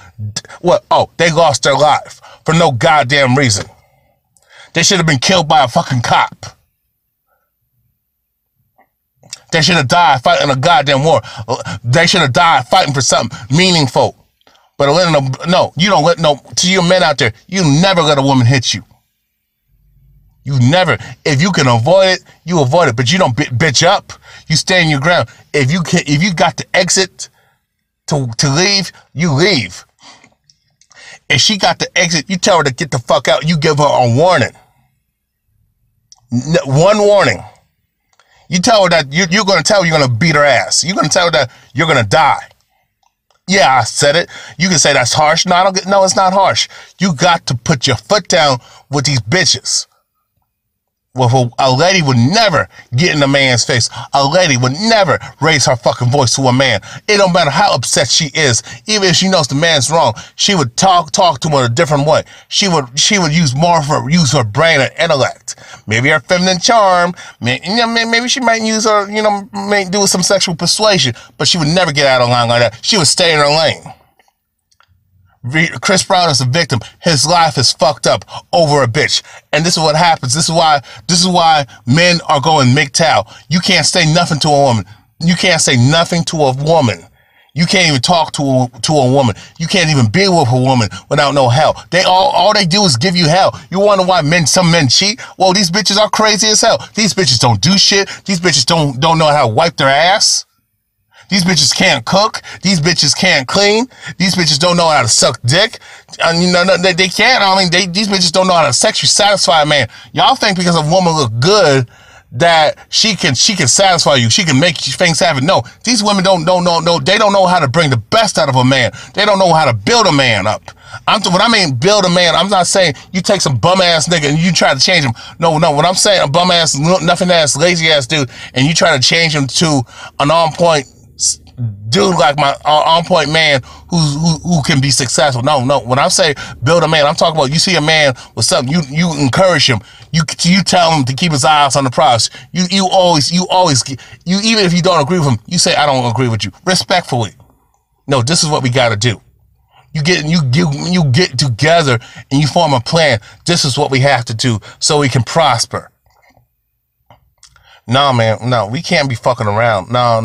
What? Oh, they lost their life for no goddamn reason. They should have been killed by a fucking cop. They should have died fighting a goddamn war. They should have died fighting for something meaningful. But you don't let to you men out there, you never let a woman hit you. You never. If you can avoid it, you avoid it. But you don't bitch up. You stand your ground. If you got to exit to leave, you leave. If she got to exit, you tell her to get the fuck out. You give her a warning. One warning. You tell her that you're going to tell her you're going to beat her ass. You're going to tell her that you're going to die. Yeah, I said it. You can say that's harsh. No, it's not harsh. You got to put your foot down with these bitches. Well, a lady would never get in a man's face. A lady would never raise her fucking voice to a man. It don't matter how upset she is. Even if she knows the man's wrong, she would talk to him in a different way. She would use her brain and intellect. Maybe her feminine charm. Maybe she might use her, may do some sexual persuasion. But she would never get out of line like that. She would stay in her lane. Chris Brown is a victim. His life is fucked up over a bitch. And this is what happens. This is why men are going MGTOW. You can't say nothing to a woman. You can't say nothing to a woman. You can't even talk to a woman. You can't even be with a woman without no hell. All they do is give you hell. You wonder why some men cheat? Well, these bitches are crazy as hell. These bitches don't do shit. These bitches don't know how to wipe their ass. These bitches can't cook. These bitches can't clean. These bitches don't know how to suck dick. And you know they can't. I mean, these bitches don't know how to sexually satisfy a man. Y'all think because a woman look good that she can satisfy you, she can make things happen. No, these women don't know. They don't know how to bring the best out of a man. They don't know how to build a man up. When I mean build a man, I'm not saying you take some bum ass nigga and you try to change him. No. What I'm saying, a bum ass, nothing ass, lazy ass dude, and you try to change him to an on point dude like my on point man who can be successful. No. When I say build a man, I'm talking about you see a man with something, you encourage him. You tell him to keep his eyes on the prize. You always even if you don't agree with him, you say I don't agree with you respectfully. No, this is what we got to do. You get together and you form a plan. This is what we have to do so we can prosper. No, man, no, we can't be fucking around. No.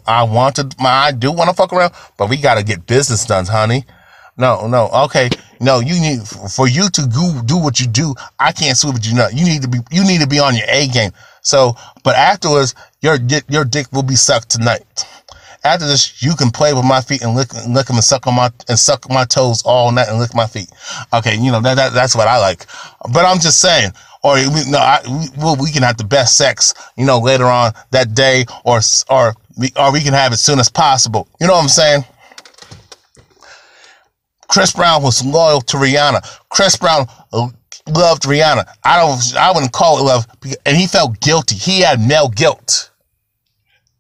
I do want to fuck around, but we got to get business done, honey. No, okay. No, you need, for you to do what you do, I can't see what you know. You need to be on your A game. So, but afterwards, your dick will be sucked tonight. After this, you can play with my feet and lick them and suck my toes all night and lick my feet. Okay, you know, that's what I like. But I'm just saying, or we can have the best sex, you know, later on that day, or we can have it as soon as possible. You know what I'm saying? Chris Brown was loyal to Rihanna. Chris Brown loved Rihanna. I wouldn't call it love, and he felt guilty. He had male guilt.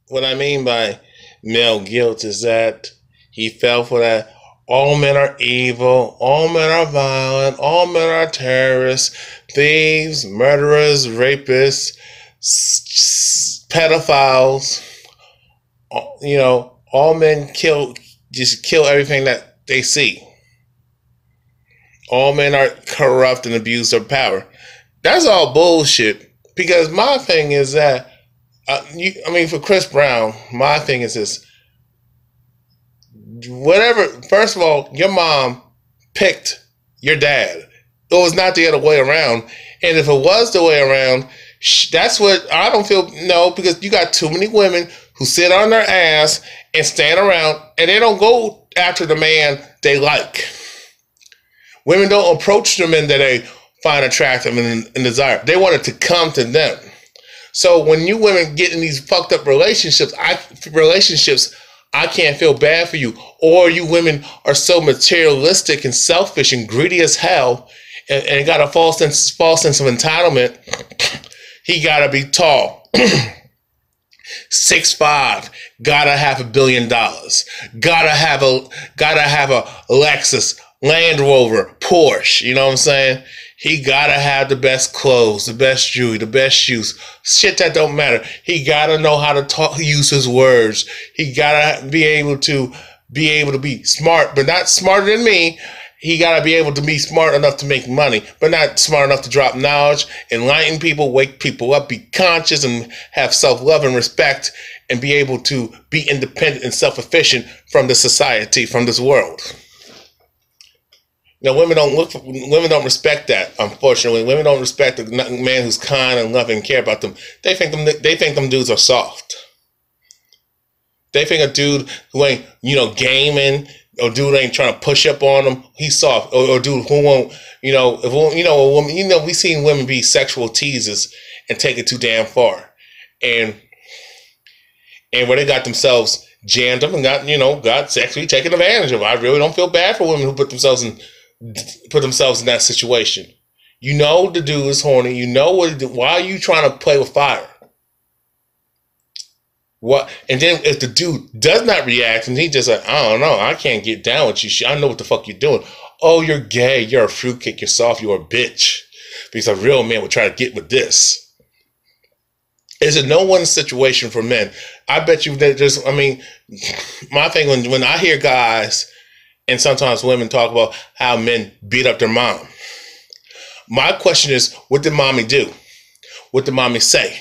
What I mean by male guilt is that he fell for that. All men are evil. All men are violent. All men are terrorists, thieves, murderers, rapists, pedophiles. You know, all men just kill everything that they see. All men are corrupt and abuse their power. That's all bullshit. Because my thing is that, for Chris Brown, my thing is this. Whatever, first of all, your mom picked your dad. It was not the other way around. And if it was the way around, that's what I don't feel, no, because you got too many women who sit on their ass and stand around and they don't go after the man they like. Women don't approach the men that they find attractive and desire. They want it to come to them. So when you women get in these fucked up relationships, I can't feel bad for you. Or you women are so materialistic and selfish and greedy as hell and got a false sense of entitlement. He gotta be tall. 6'5", gotta have $1 billion. Gotta have a Lexus, Land Rover, Porsche. You know what I'm saying? He gotta have the best clothes, the best jewelry, the best shoes. Shit that don't matter. He gotta know how to talk, use his words. He gotta be able to be smart, but not smarter than me. He gotta be able to be smart enough to make money, but not smart enough to drop knowledge, enlighten people, wake people up, be conscious and have self-love and respect, and be able to be independent and self-efficient from the society, from this world. Now, women don't respect that. Unfortunately, women don't respect a man who's kind and loving and care about them. They think them dudes are soft. They think a dude who ain't, gaming, or dude ain't trying to push up on them, he's soft. Or dude who won't, a woman, we seen women be sexual teasers and take it too damn far, and where they got themselves jammed up and got sexually taken advantage of. I really don't feel bad for women who put themselves in that situation. You know the dude is horny. You know why are you trying to play with fire? What? And then if the dude does not react and he just like, I don't know, I can't get down with you. I know what the fuck you're doing. Oh, you're gay. You're a fruitcake. You're soft. You're a bitch. Because a real man would try to get with this. It's a no-one situation for men. I bet you that my thing when I hear guys And sometimes women talk about how men beat up their mom. My question is, what did mommy do? What did mommy say?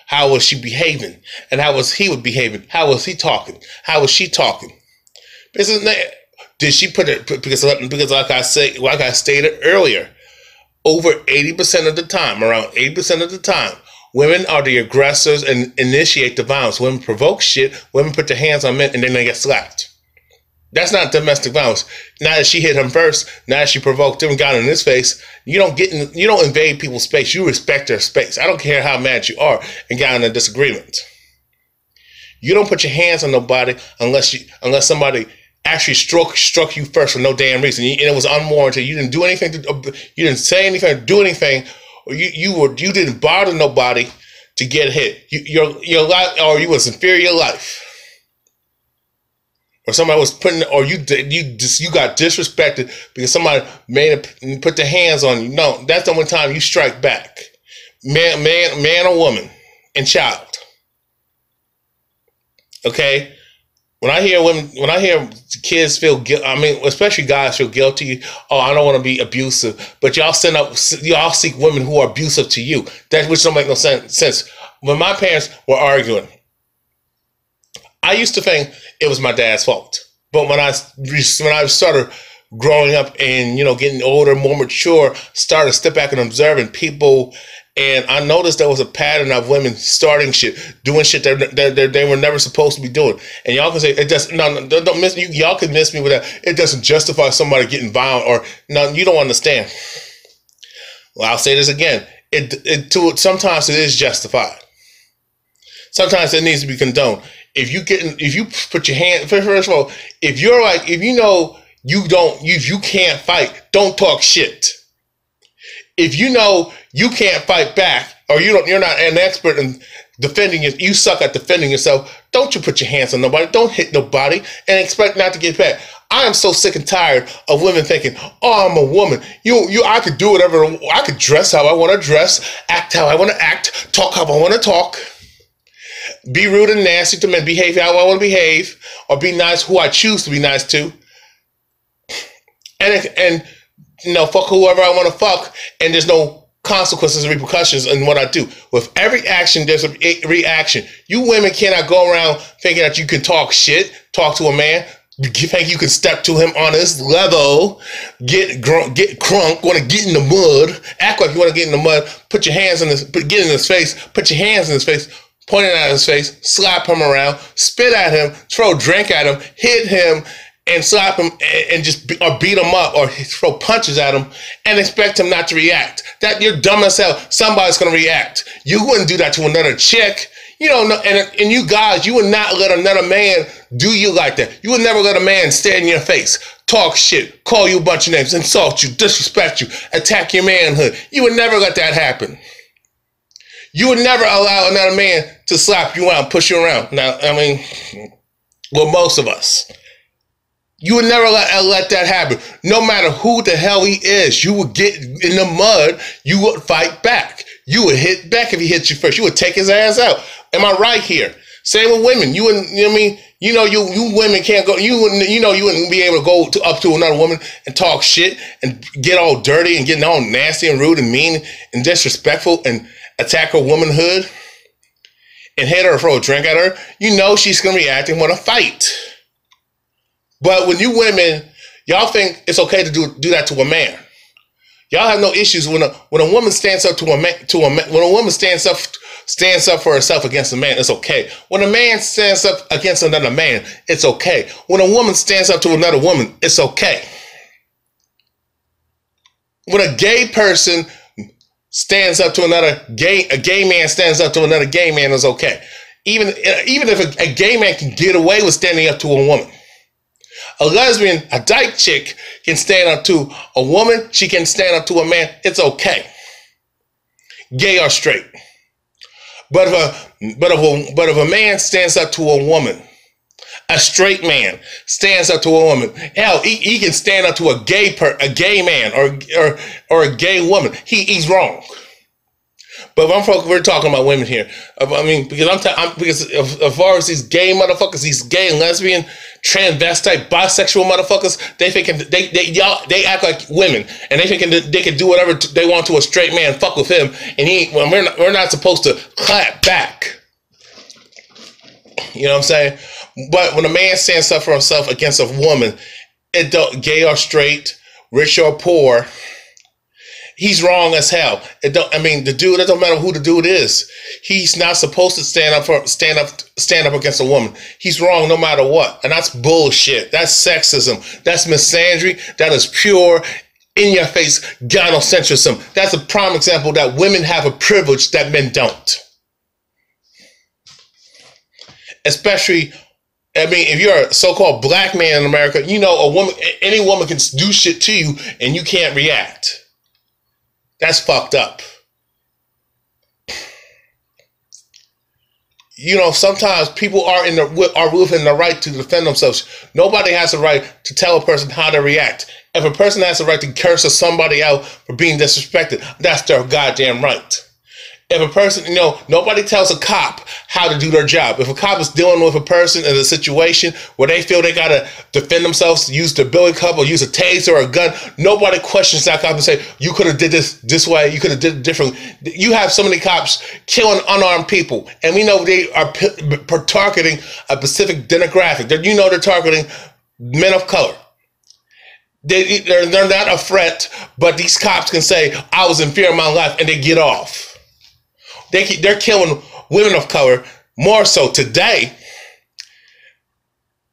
How was she behaving? And how was he behaving? How was he talking? How was she talking? Did she put it, because like I stated earlier, over 80% of the time, around 80% of the time, women are the aggressors and initiate the violence. Women provoke shit, women put their hands on men, and then they get slapped. That's not domestic violence. Now that she hit him first, now that she provoked him and got in his face, you don't invade people's space. You respect their space. I don't care how mad you are and got in a disagreement. You don't put your hands on nobody unless somebody actually struck you first for no damn reason, and it was unwarranted. You didn't do anything. You didn't say anything or do anything, or you didn't bother nobody to get hit. Your life, or you was inferior life. Or somebody was or you got disrespected because somebody put their hands on you. No, that's the only time you strike back. Man or woman, and child. Okay? When I hear kids feel guilty, I mean, especially guys feel guilty. Oh, I don't want to be abusive, but y'all seek women who are abusive to you. Which don't make no sense. When my parents were arguing, I used to think it was my dad's fault. But when I started growing up and, getting older, more mature, started to step back and observing people, and I noticed there was a pattern of women starting shit, doing shit that they were never supposed to be doing. And y'all can say, it doesn't, no, don't miss me. Y'all can miss me with that. It doesn't justify somebody getting violent, or, no, you don't understand. Well, I'll say this again. Sometimes it is justified. Sometimes it needs to be condoned. If you put your hand, first of all, if you can't fight, don't talk shit. If you know you can't fight back, or you're not an expert in defending you suck at defending yourself, don't you put your hands on nobody, don't hit nobody, and expect not to get back. I am so sick and tired of women thinking, oh, I'm a woman. I could do whatever, I could dress how I want to dress, act how I want to act, talk how I want to talk. Be rude and nasty to men, behave how I want to behave, or be nice who I choose to be nice to. And fuck whoever I want to fuck, and there's no consequences and repercussions in what I do. With every action, there's a reaction. You women cannot go around thinking that you can talk to a man, think you can step to him on his level, get crunk, want to get in the mud, act like you want to get in the mud, get in his face, put your hands in his face, point it at his face, slap him around, spit at him, throw a drink at him, hit him, and slap him, and or beat him up, or throw punches at him, and expect him not to react. That you're dumb as hell. Somebody's gonna react. You wouldn't do that to another chick. And you guys, you would not let another man do you like that. You would never let a man stand in your face, talk shit, call you a bunch of names, insult you, disrespect you, attack your manhood. You would never let that happen. You would never allow another man to slap you out and push you around. Now, most of us. You would never let that happen. No matter who the hell he is, you would get in the mud, you would fight back. You would hit back if he hit you first. You would take his ass out. Am I right here? Same with women. You wouldn't, you women can't go, you wouldn't be able to go up to another woman and talk shit and get all dirty and get all nasty and rude and mean and disrespectful and attack her womanhood and hit her or throw a drink at her. She's going to react and want to fight. But when you women, y'all think it's okay to do that to a man. Y'all have no issues when a woman stands up when a woman stands up for herself against a man, it's okay. When a man stands up against another man, it's okay. When a woman stands up to another woman, it's okay. When a gay person stands up to a gay man stands up to another gay man, is okay. Even if a gay man can get away with standing up to a woman. A lesbian, a dyke chick can stand up to a woman. She can stand up to a man. It's okay. Gay or straight. But if a man stands up to a woman, a straight man stands up to a woman. Hell, he can stand up to a gay man or a gay woman. He's wrong. But we're talking about women here. I mean, because as far as these gay motherfuckers, these gay and lesbian, transvestite, bisexual motherfuckers, they act like women, and they thinking that they can do whatever they want to a straight man, fuck with him, and we're not supposed to clap back. You know what I'm saying? But when a man stands up for himself against a woman, gay or straight, rich or poor, he's wrong as hell. The dude, it don't matter who the dude is. He's not supposed to stand up against a woman. He's wrong no matter what. And that's bullshit. That's sexism. That's misandry. That is pure, in your face gynocentrism. That's a prime example that women have a privilege that men don't. Especially, if you're a so-called black man in America, any woman can do shit to you and you can't react. That's fucked up. Sometimes people are within the right to defend themselves. Nobody has the right to tell a person how to react. If a person has the right to curse somebody out for being disrespected, that's their goddamn right. If a person, nobody tells a cop how to do their job. If a cop is dealing with a person in a situation where they feel they got to defend themselves, use their billy club or use a taser or a gun, nobody questions that cop and say, you could have did this way, you could have did it differently. You have so many cops killing unarmed people, and we know they are targeting a specific demographic. They're targeting men of color. They're not a threat, but these cops can say, I was in fear of my life, and they get off. They're killing women of color more so today,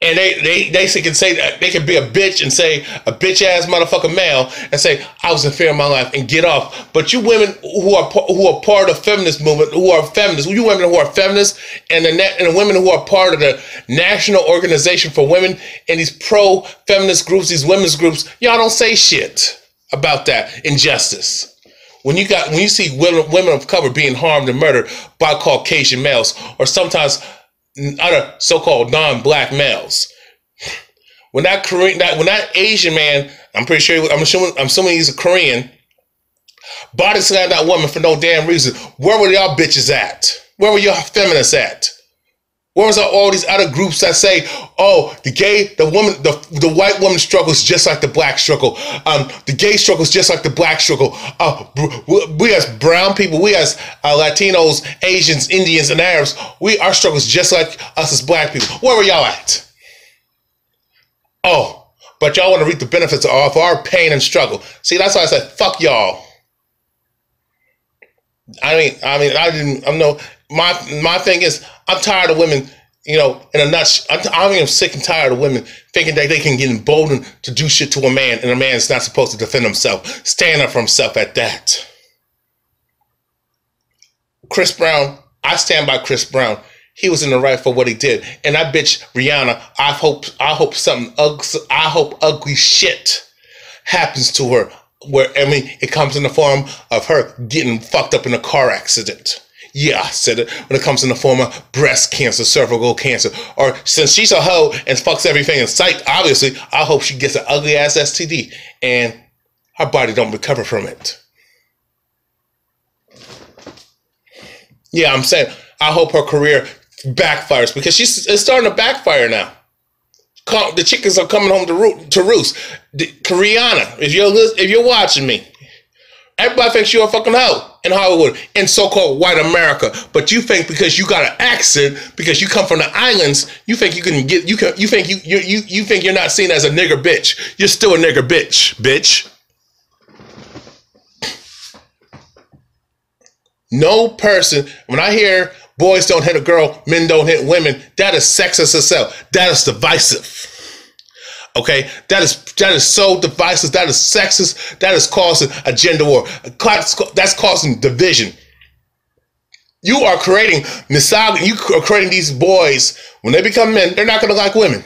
and they can say that they can be a bitch and say a bitch ass motherfucker male and say I was in fear of my life and get off. But you women who are part of the feminist movement, who are feminists, you women who are feminists, and the women who are part of the National Organization for Women and these pro-feminist groups, these women's groups, y'all don't say shit about that injustice. When you see women of color being harmed and murdered by Caucasian males or sometimes other so-called non-black males, when that Asian man, I'm assuming he's a Korean, body slammed that woman for no damn reason, where were y'all bitches at? Where were y'all feminists at? Where was all these other groups that say, oh, the white woman struggle is just like the black struggle. The gay struggle is just like the black struggle. We as brown people, we as Latinos, Asians, Indians, and Arabs, our struggle is just like us as black people. Where were y'all at? Oh, but y'all want to reap the benefits of our pain and struggle. See, that's why I said, fuck y'all. My thing is, I'm tired of women, in a nutshell. I'm sick and tired of women thinking that they can get emboldened to do shit to a man, and a man is not supposed to defend himself, stand up for himself at that. Chris Brown, I stand by Chris Brown. He was in the right for what he did. And that bitch Rihanna, I hope ugly shit happens to her. It comes in the form of her getting fucked up in a car accident. Yeah, I said it. When it comes in the form of breast cancer, cervical cancer, or since she's a hoe and fucks everything in sight, obviously, I hope she gets an ugly ass STD and her body don't recover from it. Yeah, I'm saying, I hope her career backfires because it's starting to backfire now. The chickens are coming home to roost. Rihanna, if you're watching me, everybody thinks you're a fucking hoe in Hollywood, in so-called white America. But you think because you got an accent, because you come from the islands, you think you can get, you think you're not seen as a nigger bitch. You're still a nigger bitch. No person, when I hear boys don't hit a girl, men don't hit women, that is sexist itself. That is divisive. Okay, that is so divisive. That is sexist. That is causing a gender war. That's causing division. You are creating misogyny. You are creating these boys, when they become men, they're not going to like women.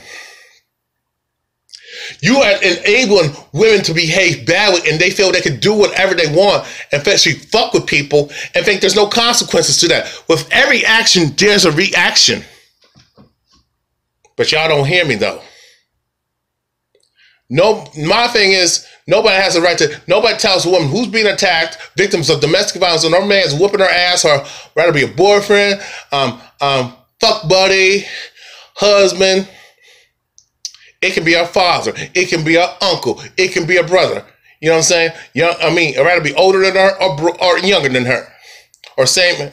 You are enabling women to behave badly, and they feel they can do whatever they want and especially fuck with people and think there's no consequences to that. With every action, there's a reaction. But y'all don't hear me, though. No, my thing is nobody has the right to. Nobody tells a woman who's being attacked, victims of domestic violence, and her man's whooping her ass, or rather be a boyfriend, fuck buddy, husband. It can be a father. It can be an uncle. It can be a brother. You know what I'm saying? I'd rather be older than her or younger than her, or same.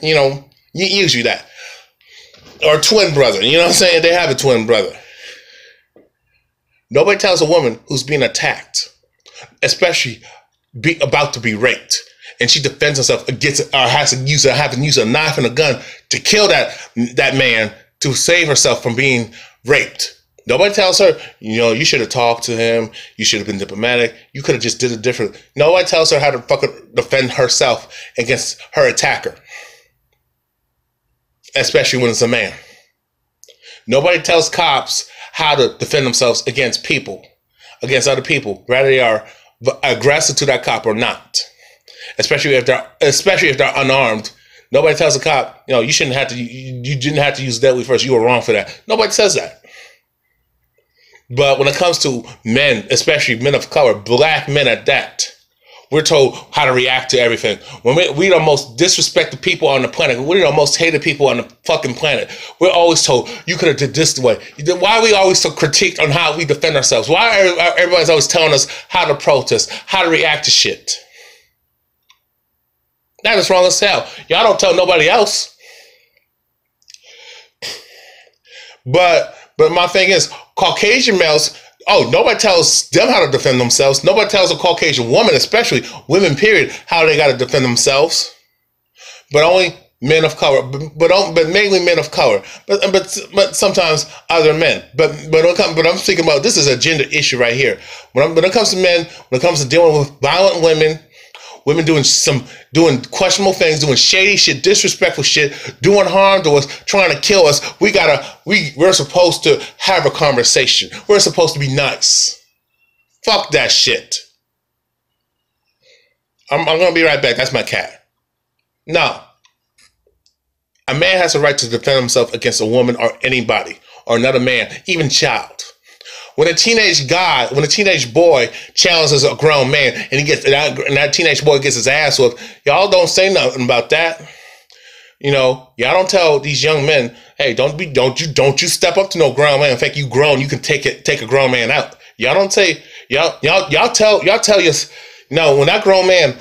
Usually that, or twin brother. You know what I'm saying? They have a twin brother. Nobody tells a woman who's being attacked, especially about to be raped, and she defends herself against it, or have to use a knife and a gun to kill that man to save herself from being raped. Nobody tells her, you should have talked to him. You should have been diplomatic. You could have just did it differently. Nobody tells her how to fucking defend herself against her attacker, especially when it's a man. Nobody tells cops how to defend themselves against other people, whether they are aggressive to that cop or not. Especially if they're unarmed. Nobody tells a cop, you shouldn't have to. You didn't have to use deadly force. You were wrong for that. Nobody says that. But when it comes to men, especially men of color, black men at that, we're told how to react to everything. When we're the most disrespected people on the planet, we're the most hated people on the fucking planet. We're always told, you could have did this way. Why are we always so critiqued on how we defend ourselves? Why are everybody's always telling us how to protest, how to react to shit? That is wrong as hell. Y'all don't tell nobody else. But my thing is, Caucasian males, nobody tells them how to defend themselves. Nobody tells a Caucasian woman, especially women, period, how they got to defend themselves. But only men of color, but mainly men of color. But sometimes other men. But I'm thinking about, this is a gender issue right here. When it comes to men, when it comes to dealing with violent women doing questionable things, doing shady shit, disrespectful shit, doing harm to us, trying to kill us, we're supposed to have a conversation. We're supposed to be nice. Fuck that shit. I'm gonna be right back. That's my cat. No. A man has a right to defend himself against a woman or anybody, or another man, even child. When a teenage boy challenges a grown man and that teenage boy gets his ass whooped, y'all don't say nothing about that. Y'all don't tell these young men, hey, don't you step up to no grown man. In fact, you grown, you can take a grown man out. Y'all don't say, y'all tell us, when that grown man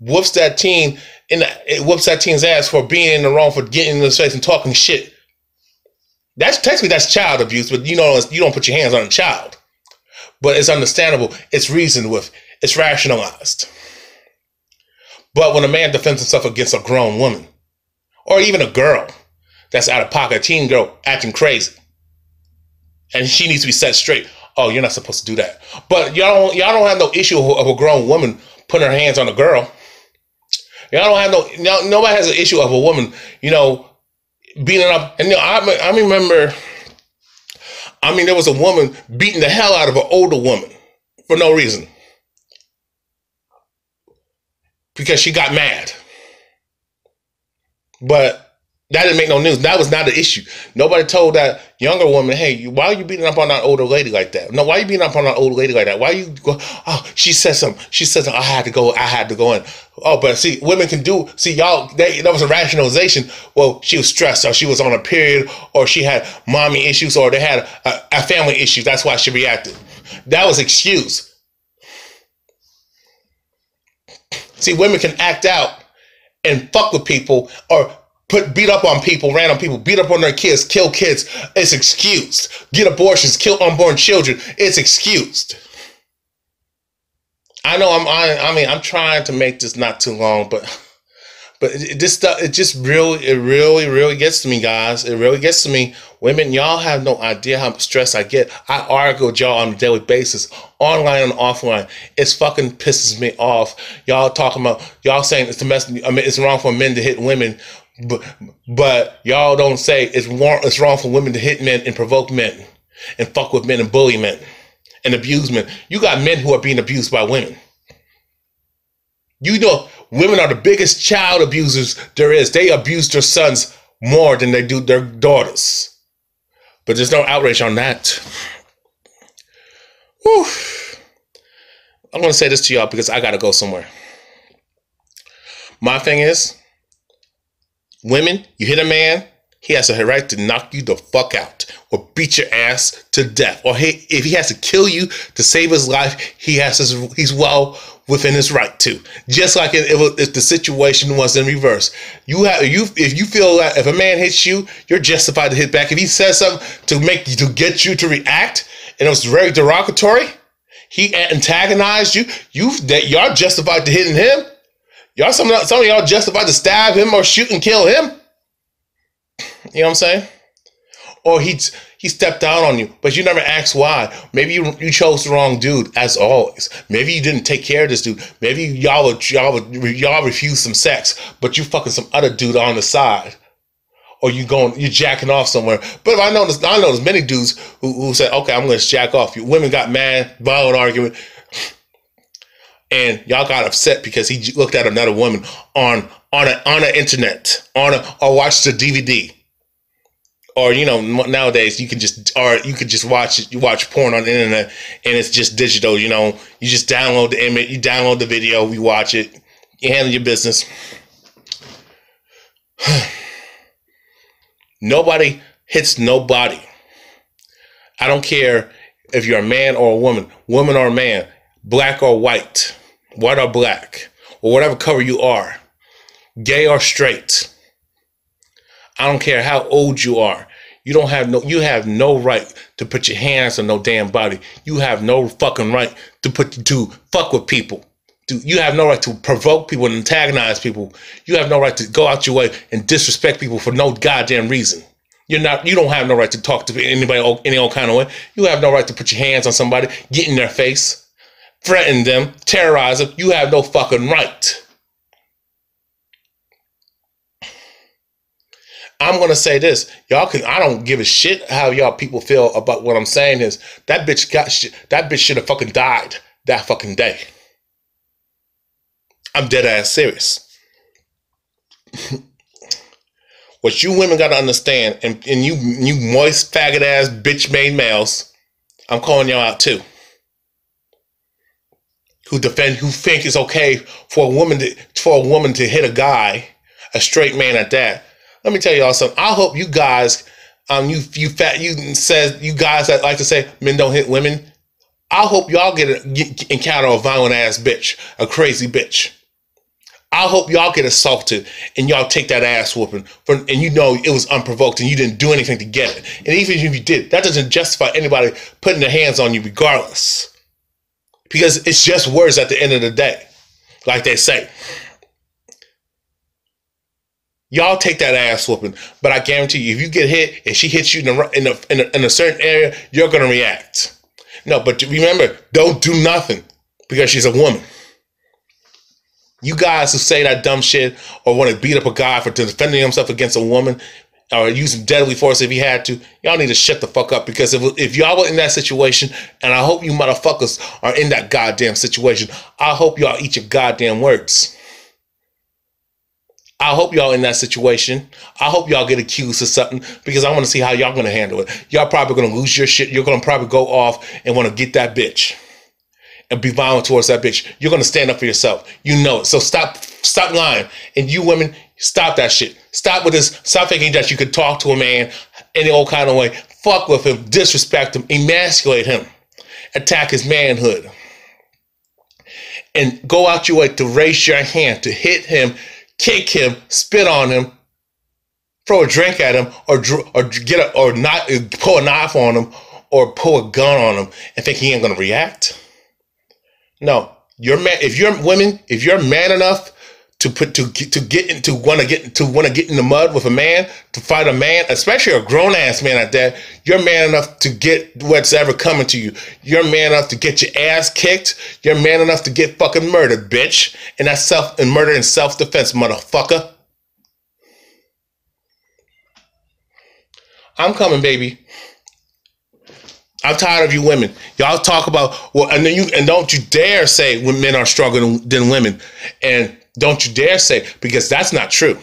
whoops that teen's ass for being in the wrong, for getting in his face and talking shit. That's child abuse, but you don't put your hands on a child. But it's understandable, it's reasoned with, it's rationalized. But when a man defends himself against a grown woman, or even a girl that's out of pocket, a teen girl acting crazy, and she needs to be set straight, you're not supposed to do that. But y'all don't have no issue of a grown woman putting her hands on a girl. Y'all don't have nobody has an issue of a woman, beating up. And I remember, there was a woman beating the hell out of an older woman for no reason, because she got mad. But that didn't make no news. That was not an issue. Nobody told that younger woman, hey, why are you beating up on that older lady like that? No, why are you beating up on that older lady like that? Why you go, she said something. I had to go in. But see, women can do, that was a rationalization. Well, she was stressed, or she was on a period, or she had mommy issues, or they had a family issue. That's why she reacted. That was excuse. See, women can act out and fuck with people, or beat up on people, random people, beat up on their kids, kill kids. It's excused. Get abortions, kill unborn children. It's excused. I know I'm trying to make this not too long, but this stuff, it really gets to me, guys. It really gets to me. Women, y'all have no idea how much stress I get. I argue with y'all on a daily basis, online and offline. It's fucking pisses me off. Y'all saying it's wrong for men to hit women, but y'all don't say it's wrong for women to hit men and provoke men and fuck with men and bully men and abuse men. You got men who are being abused by women. Women are the biggest child abusers there is. They abuse their sons more than they do their daughters. But there's no outrage on that. Whew. I'm going to say this to y'all because I got to go somewhere. My thing is, women, you hit a man, he has a right to knock you the fuck out or beat your ass to death. Or if he has to kill you to save his life, he's well within his right to. Just like if the situation was in reverse. If you feel that if a man hits you, you're justified to hit back. If he says something to get you to react, and it was very derogatory, he antagonized you, y'all justified to hitting him. Y'all, some of y'all justified to stab him or shoot and kill him. You know what I'm saying? Or he stepped down on you, but you never asked why. Maybe you chose the wrong dude, as always. Maybe you didn't take care of this dude. Maybe y'all refused some sex, but you fucking some other dude on the side. Or you jacking off somewhere. But I know there's many dudes who said, okay, I'm going to jack off. Women got mad, violent argument. And y'all got upset because he looked at another woman on the internet, or watched the DVD. Or, nowadays you could just watch porn on the internet and it's just digital, you just download the image, you download the video, you watch it, you handle your business. Nobody hits nobody. I don't care if you're a man or a woman or a man, black or white or black, or whatever color you are, gay or straight. I don't care how old you are. You have no right to put your hands on no damn body. You have no fucking right to fuck with people. You have no right to provoke people and antagonize people. You have no right to go out your way and disrespect people for no goddamn reason. You don't have no right to talk to anybody any old kind of way. You have no right to put your hands on somebody, get in their face, threaten them, terrorize them. You have no fucking right. I'm going to say this. I don't give a shit how y'all people feel about what I'm saying is that bitch should have fucking died that fucking day. I'm dead ass serious. What you women got to understand, and you moist faggot ass bitch made males, I'm calling y'all out too. Who think it's okay for a woman to hit a guy, a straight man at that. Let me tell y'all something. I hope you guys, you guys that like to say men don't hit women. I hope y'all encounter a violent ass bitch, a crazy bitch. I hope y'all get assaulted and y'all take that ass whooping and it was unprovoked and you didn't do anything to get it. And even if you did, that doesn't justify anybody putting their hands on you regardless. Because it's just words at the end of the day, like they say. Y'all take that ass whooping, but I guarantee you, if you get hit and she hits you in a certain area, you're gonna react. No, but remember, don't do nothing because she's a woman. You guys who say that dumb shit or want to beat up a guy for defending himself against a woman or using deadly force if he had to, y'all need to shut the fuck up, because if y'all were in that situation, and I hope you motherfuckers are in that goddamn situation, I hope y'all eat your goddamn words. I hope y'all in that situation. I hope y'all get accused of something, because I want to see how y'all going to handle it. Y'all probably going to lose your shit. You're going to probably go off and want to get that bitch and be violent towards that bitch. You're going to stand up for yourself. You know it. So stop lying. And you women, stop that shit. Stop with this. Stop thinking that you could talk to a man any old kind of way. Fuck with him. Disrespect him. Emasculate him. Attack his manhood. And go out your way to raise your hand, to hit him, kick him, spit on him, throw a drink at him, or not pull a knife on him, or pull a gun on him, and think he ain't gonna react. No, if you're man enough to want to get in the mud with a man, to fight a man, especially a grown ass man at that, you're man enough to get what's ever coming to you. You're man enough to get your ass kicked. You're man enough to get fucking murdered, bitch. And that's murder in self-defense, motherfucker. I'm coming, baby. I'm tired of you women. Y'all talk about and don't you dare say when men are stronger than women, and don't you dare say, because that's not true.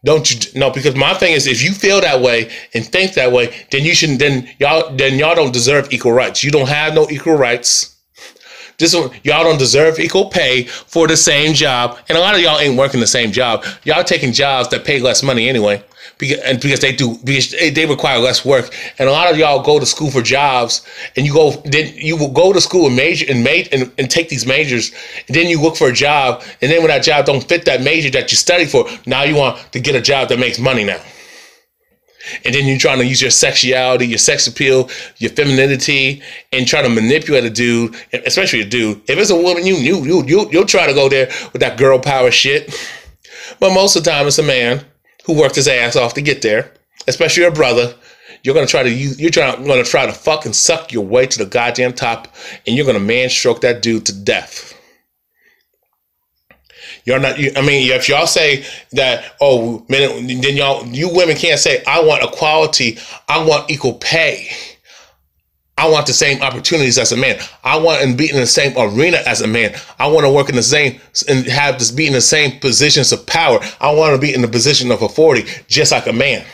Don't you? No, because my thing is, if you feel that way and think that way, then you shouldn't. Then y'all don't deserve equal rights. You don't have no equal rights. Y'all don't deserve equal pay for the same job, and a lot of y'all ain't working the same job. Y'all taking jobs that pay less money anyway, because they require less work. And a lot of y'all go to school for jobs, and you will go to school and major and take these majors, and then you look for a job, and then when that job don't fit that major that you studied for, now you want to get a job that makes money now. And then you're trying to use your sexuality, your sex appeal, your femininity, and try to manipulate a dude, especially a dude. If it's a woman, you'll try to go there with that girl power shit. But most of the time, it's a man who worked his ass off to get there, especially your brother. You're gonna try to fucking suck your way to the goddamn top, and you're gonna man stroke that dude to death. You're not. If y'all say that, oh, men, then you women can't say, I want equality, I want equal pay, I want the same opportunities as a man, I want to be in the same arena as a man, I want to work in the same and be in the same positions of power, I want to be in the position of authority just like a man.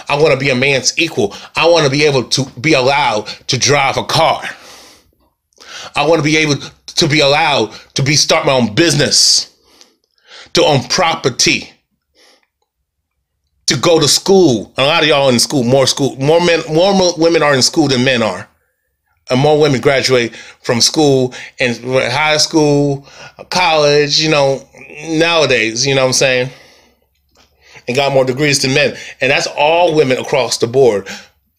I want to be a man's equal. I want to be able to be allowed to drive a car. I want to be able to be allowed to start my own business, to own property, to go to school. A lot of y'all in school, more women are in school than men are. And more women graduate from school and high school, college, nowadays, you know what I'm saying? And got more degrees than men. And that's all women across the board.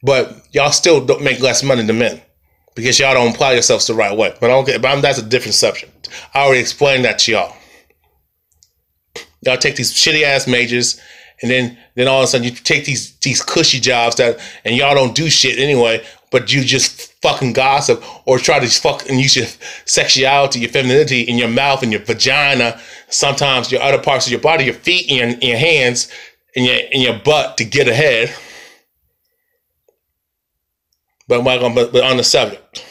But y'all still don't make less money than men because y'all don't apply yourselves the right way. But that's a different subject. I already explained that to y'all. Y'all take these shitty ass majors, and then all of a sudden you take these cushy jobs and y'all don't do shit anyway, but you just fucking gossip or try to fuck and use your sexuality, your femininity in your mouth and your vagina, sometimes your other parts of your body, your feet and your hands and your butt to get ahead. But on the subject.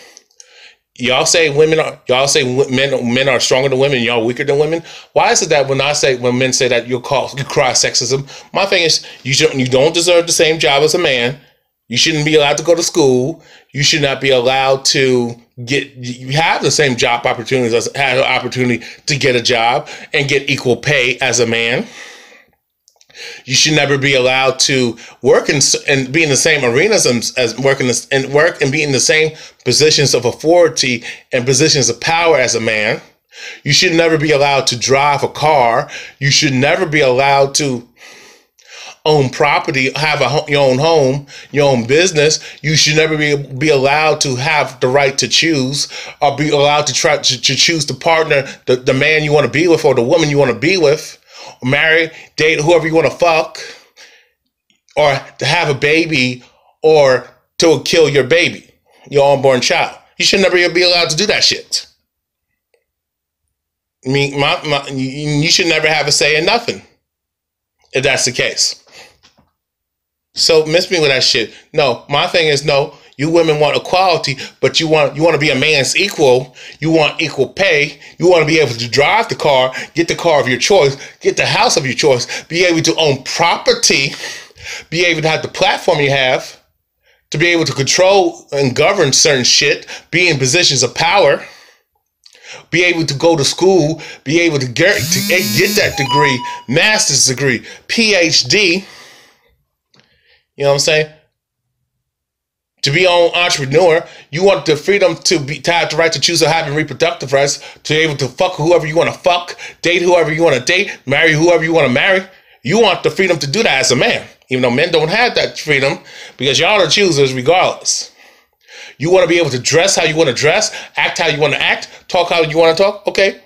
Y'all say men are stronger than women and y'all weaker than women. Why is it that when men say that you cry sexism? My thing is you don't deserve the same job as a man. You shouldn't be allowed to go to school. You should not be allowed to have the same job opportunities as have the opportunity to get a job and get equal pay as a man. You should never be allowed to work and be in the same arenas as work and be in the same positions of authority and positions of power as a man. You should never be allowed to drive a car. You should never be allowed to own property, have your own home, your own business. You should never be allowed to have the right to choose or be allowed to try to choose the partner, the man you want to be with or the woman you want to be with. Marry, date whoever you want to fuck, or to have a baby, or to kill your baby, your unborn child. You should never be allowed to do that shit. You should never have a say in nothing, if that's the case. So miss me with that shit. No, my thing is no. You women want equality, but you want to be a man's equal. You want equal pay. You want to be able to drive the car, get the car of your choice, get the house of your choice, be able to own property, be able to have the platform you have, to be able to control and govern certain shit, be in positions of power, be able to go to school, be able to get that degree, master's degree, PhD. You know what I'm saying? To be an entrepreneur, you want the freedom to have the right to choose or having reproductive rights, to be able to fuck whoever you want to fuck, date whoever you want to date, marry whoever you want to marry. You want the freedom to do that as a man, even though men don't have that freedom because y'all are choosers regardless. You want to be able to dress how you want to dress, act how you want to act, talk how you want to talk. Okay.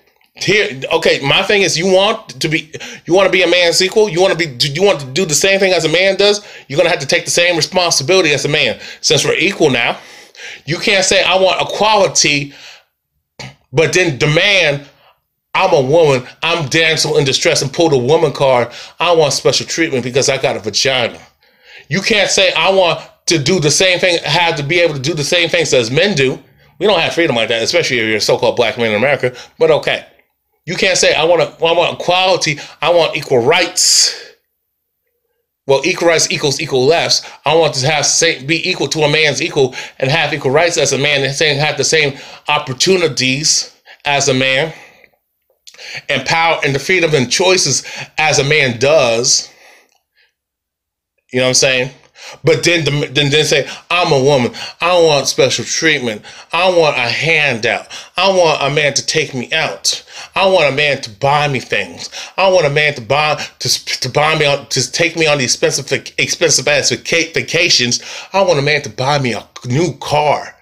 My thing is you want to be a man's equal. You want to do the same thing as a man does. You're going to have to take the same responsibility as a man. Since we're equal now, you can't say I want equality, but then demand I'm a woman, I'm damsel in distress and pull the woman card. I want special treatment because I got a vagina. You can't say I want to do the same thing, have to be able to do the same things as men do. We don't have freedom like that, especially if you're a so-called black man in America, but okay. You can't say, I want equality, I want equal rights. Well, equal rights equals equal lefts. I want to have be equal to a man's equal and have equal rights as a man and have the same opportunities as a man and power and the freedom and choices as a man does. You know what I'm saying? But then say, I'm a woman. I want special treatment. I want a handout. I want a man to take me out. I want a man to buy me things. I want a man to buy me on, to take me on the expensive ass vacations. I want a man to buy me a new car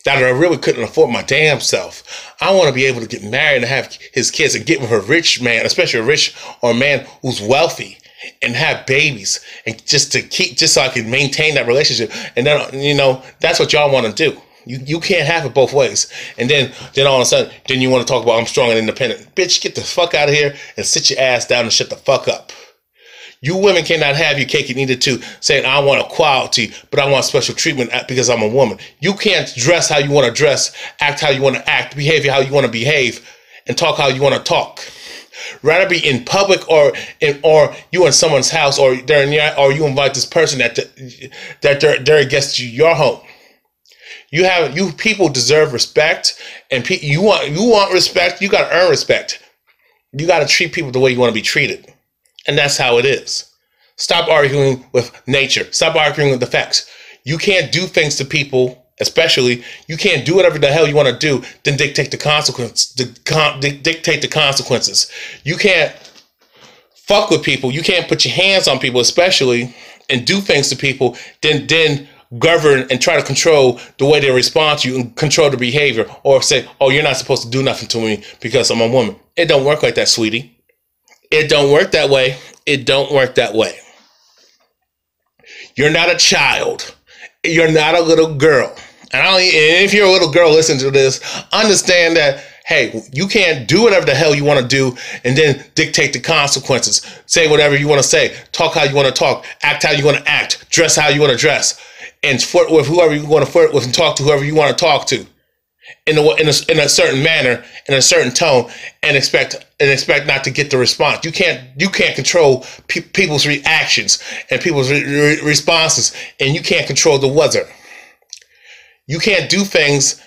that I really couldn't afford my damn self. I want to be able to get married and have his kids and get with a rich man, especially a rich or a man who's wealthy, and have babies, and just so I can maintain that relationship. And then, you know, that's what y'all want to do. You can't have it both ways. And then all of a sudden, then you want to talk about I'm strong and independent. Bitch, get the fuck out of here and sit your ass down and shut the fuck up. You women cannot have your cake and eat it too, saying I want equality, but I want special treatment because I'm a woman. You can't dress how you want to dress, act how you want to act, behave how you want to behave, and talk how you want to talk. Rather be in public or you in someone's house or you invite this person that they're a guest to your home. You people deserve respect, and you want respect. You got to earn respect. You got to treat people the way you want to be treated, and that's how it is. Stop arguing with nature. Stop arguing with the facts. You can't do things to people. Especially, you can't do whatever the hell you want to do, then dictate the consequences. Dictate the consequences. You can't fuck with people. You can't put your hands on people, especially, and do things to people. Then govern and try to control the way they respond to you and control the behavior, or say, "Oh, you're not supposed to do nothing to me because I'm a woman." It don't work like that, sweetie. It don't work that way. It don't work that way. You're not a child. You're not a little girl. And if you're a little girl listening to this, understand that, hey, you can't do whatever the hell you want to do and then dictate the consequences. Say whatever you want to say. Talk how you want to talk. Act how you want to act. Dress how you want to dress. And flirt with whoever you want to flirt with and talk to whoever you want to talk to in a certain manner, in a certain tone, and expect not to get the response. You can't control people's reactions and people's responses, and you can't control the weather. You can't do things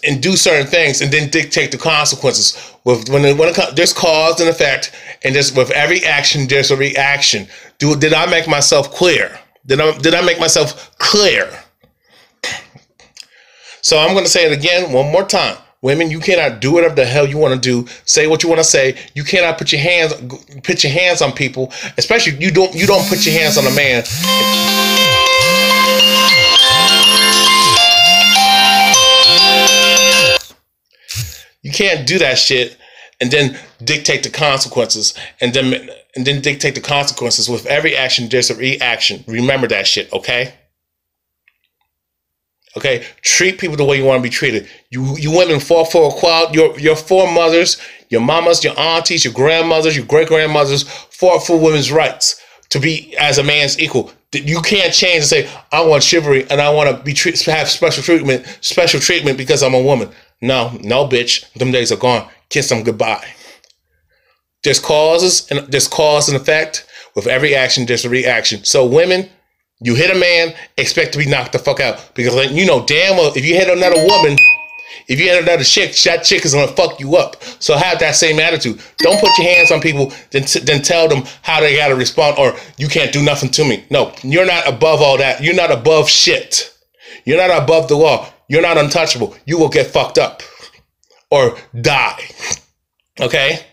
and do certain things and then dictate the consequences. There's cause and effect, and with every action there's a reaction. Did I make myself clear? Did I make myself clear? So I'm going to say it again one more time. Women, you cannot do whatever the hell you want to do. Say what you want to say. You cannot put your hands on people, especially you don't put your hands on a man. You can't do that shit and then dictate the consequences and then dictate the consequences. With every action there's a reaction. Remember that shit, okay? Okay, treat people the way you want to be treated. You women fought for equality. Your foremothers, your mamas, your aunties, your grandmothers, your great-grandmothers fought for women's rights to be as a man's equal. You can't change and say, I want chivalry and I want to have special treatment because I'm a woman. No, bitch. Them days are gone. Kiss them goodbye. There's cause and effect. With every action, there's a reaction. So women, you hit a man, expect to be knocked the fuck out. Because you know damn well, if you hit another woman, if you hit another chick, that chick is going to fuck you up. So have that same attitude. Don't put your hands on people, then tell them how they got to respond, or you can't do nothing to me. No, you're not above all that. You're not above shit. You're not above the law. You're not untouchable. You will get fucked up or die. Okay?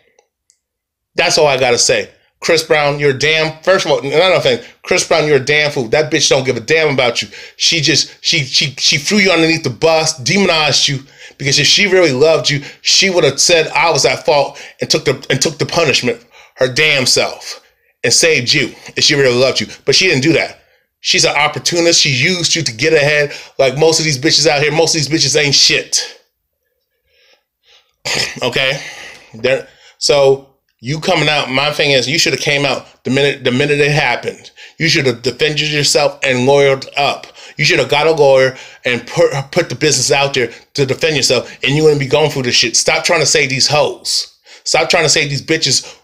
That's all I got to say. Chris Brown, you're damn. First of all, another thing, Chris Brown, you're a damn fool. That bitch don't give a damn about you. She threw you underneath the bus, demonized you, because if she really loved you, she would have said I was at fault and took the punishment her damn self and saved you if she really loved you. But she didn't do that. She's an opportunist. She used you to get ahead. Like most of these bitches out here, most of these bitches ain't shit. Okay? So you coming out, my thing is you should have came out the minute it happened. You should have defended yourself and lawyered up. You should have got a lawyer and put the business out there to defend yourself, and you wouldn't be going through this shit. Stop trying to save these hoes. Stop trying to save these bitches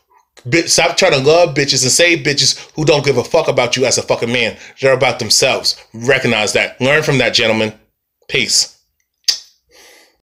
Stop trying to love bitches and save bitches who don't give a fuck about you as a fucking man. They're about themselves. Recognize that. Learn from that, gentlemen. Peace.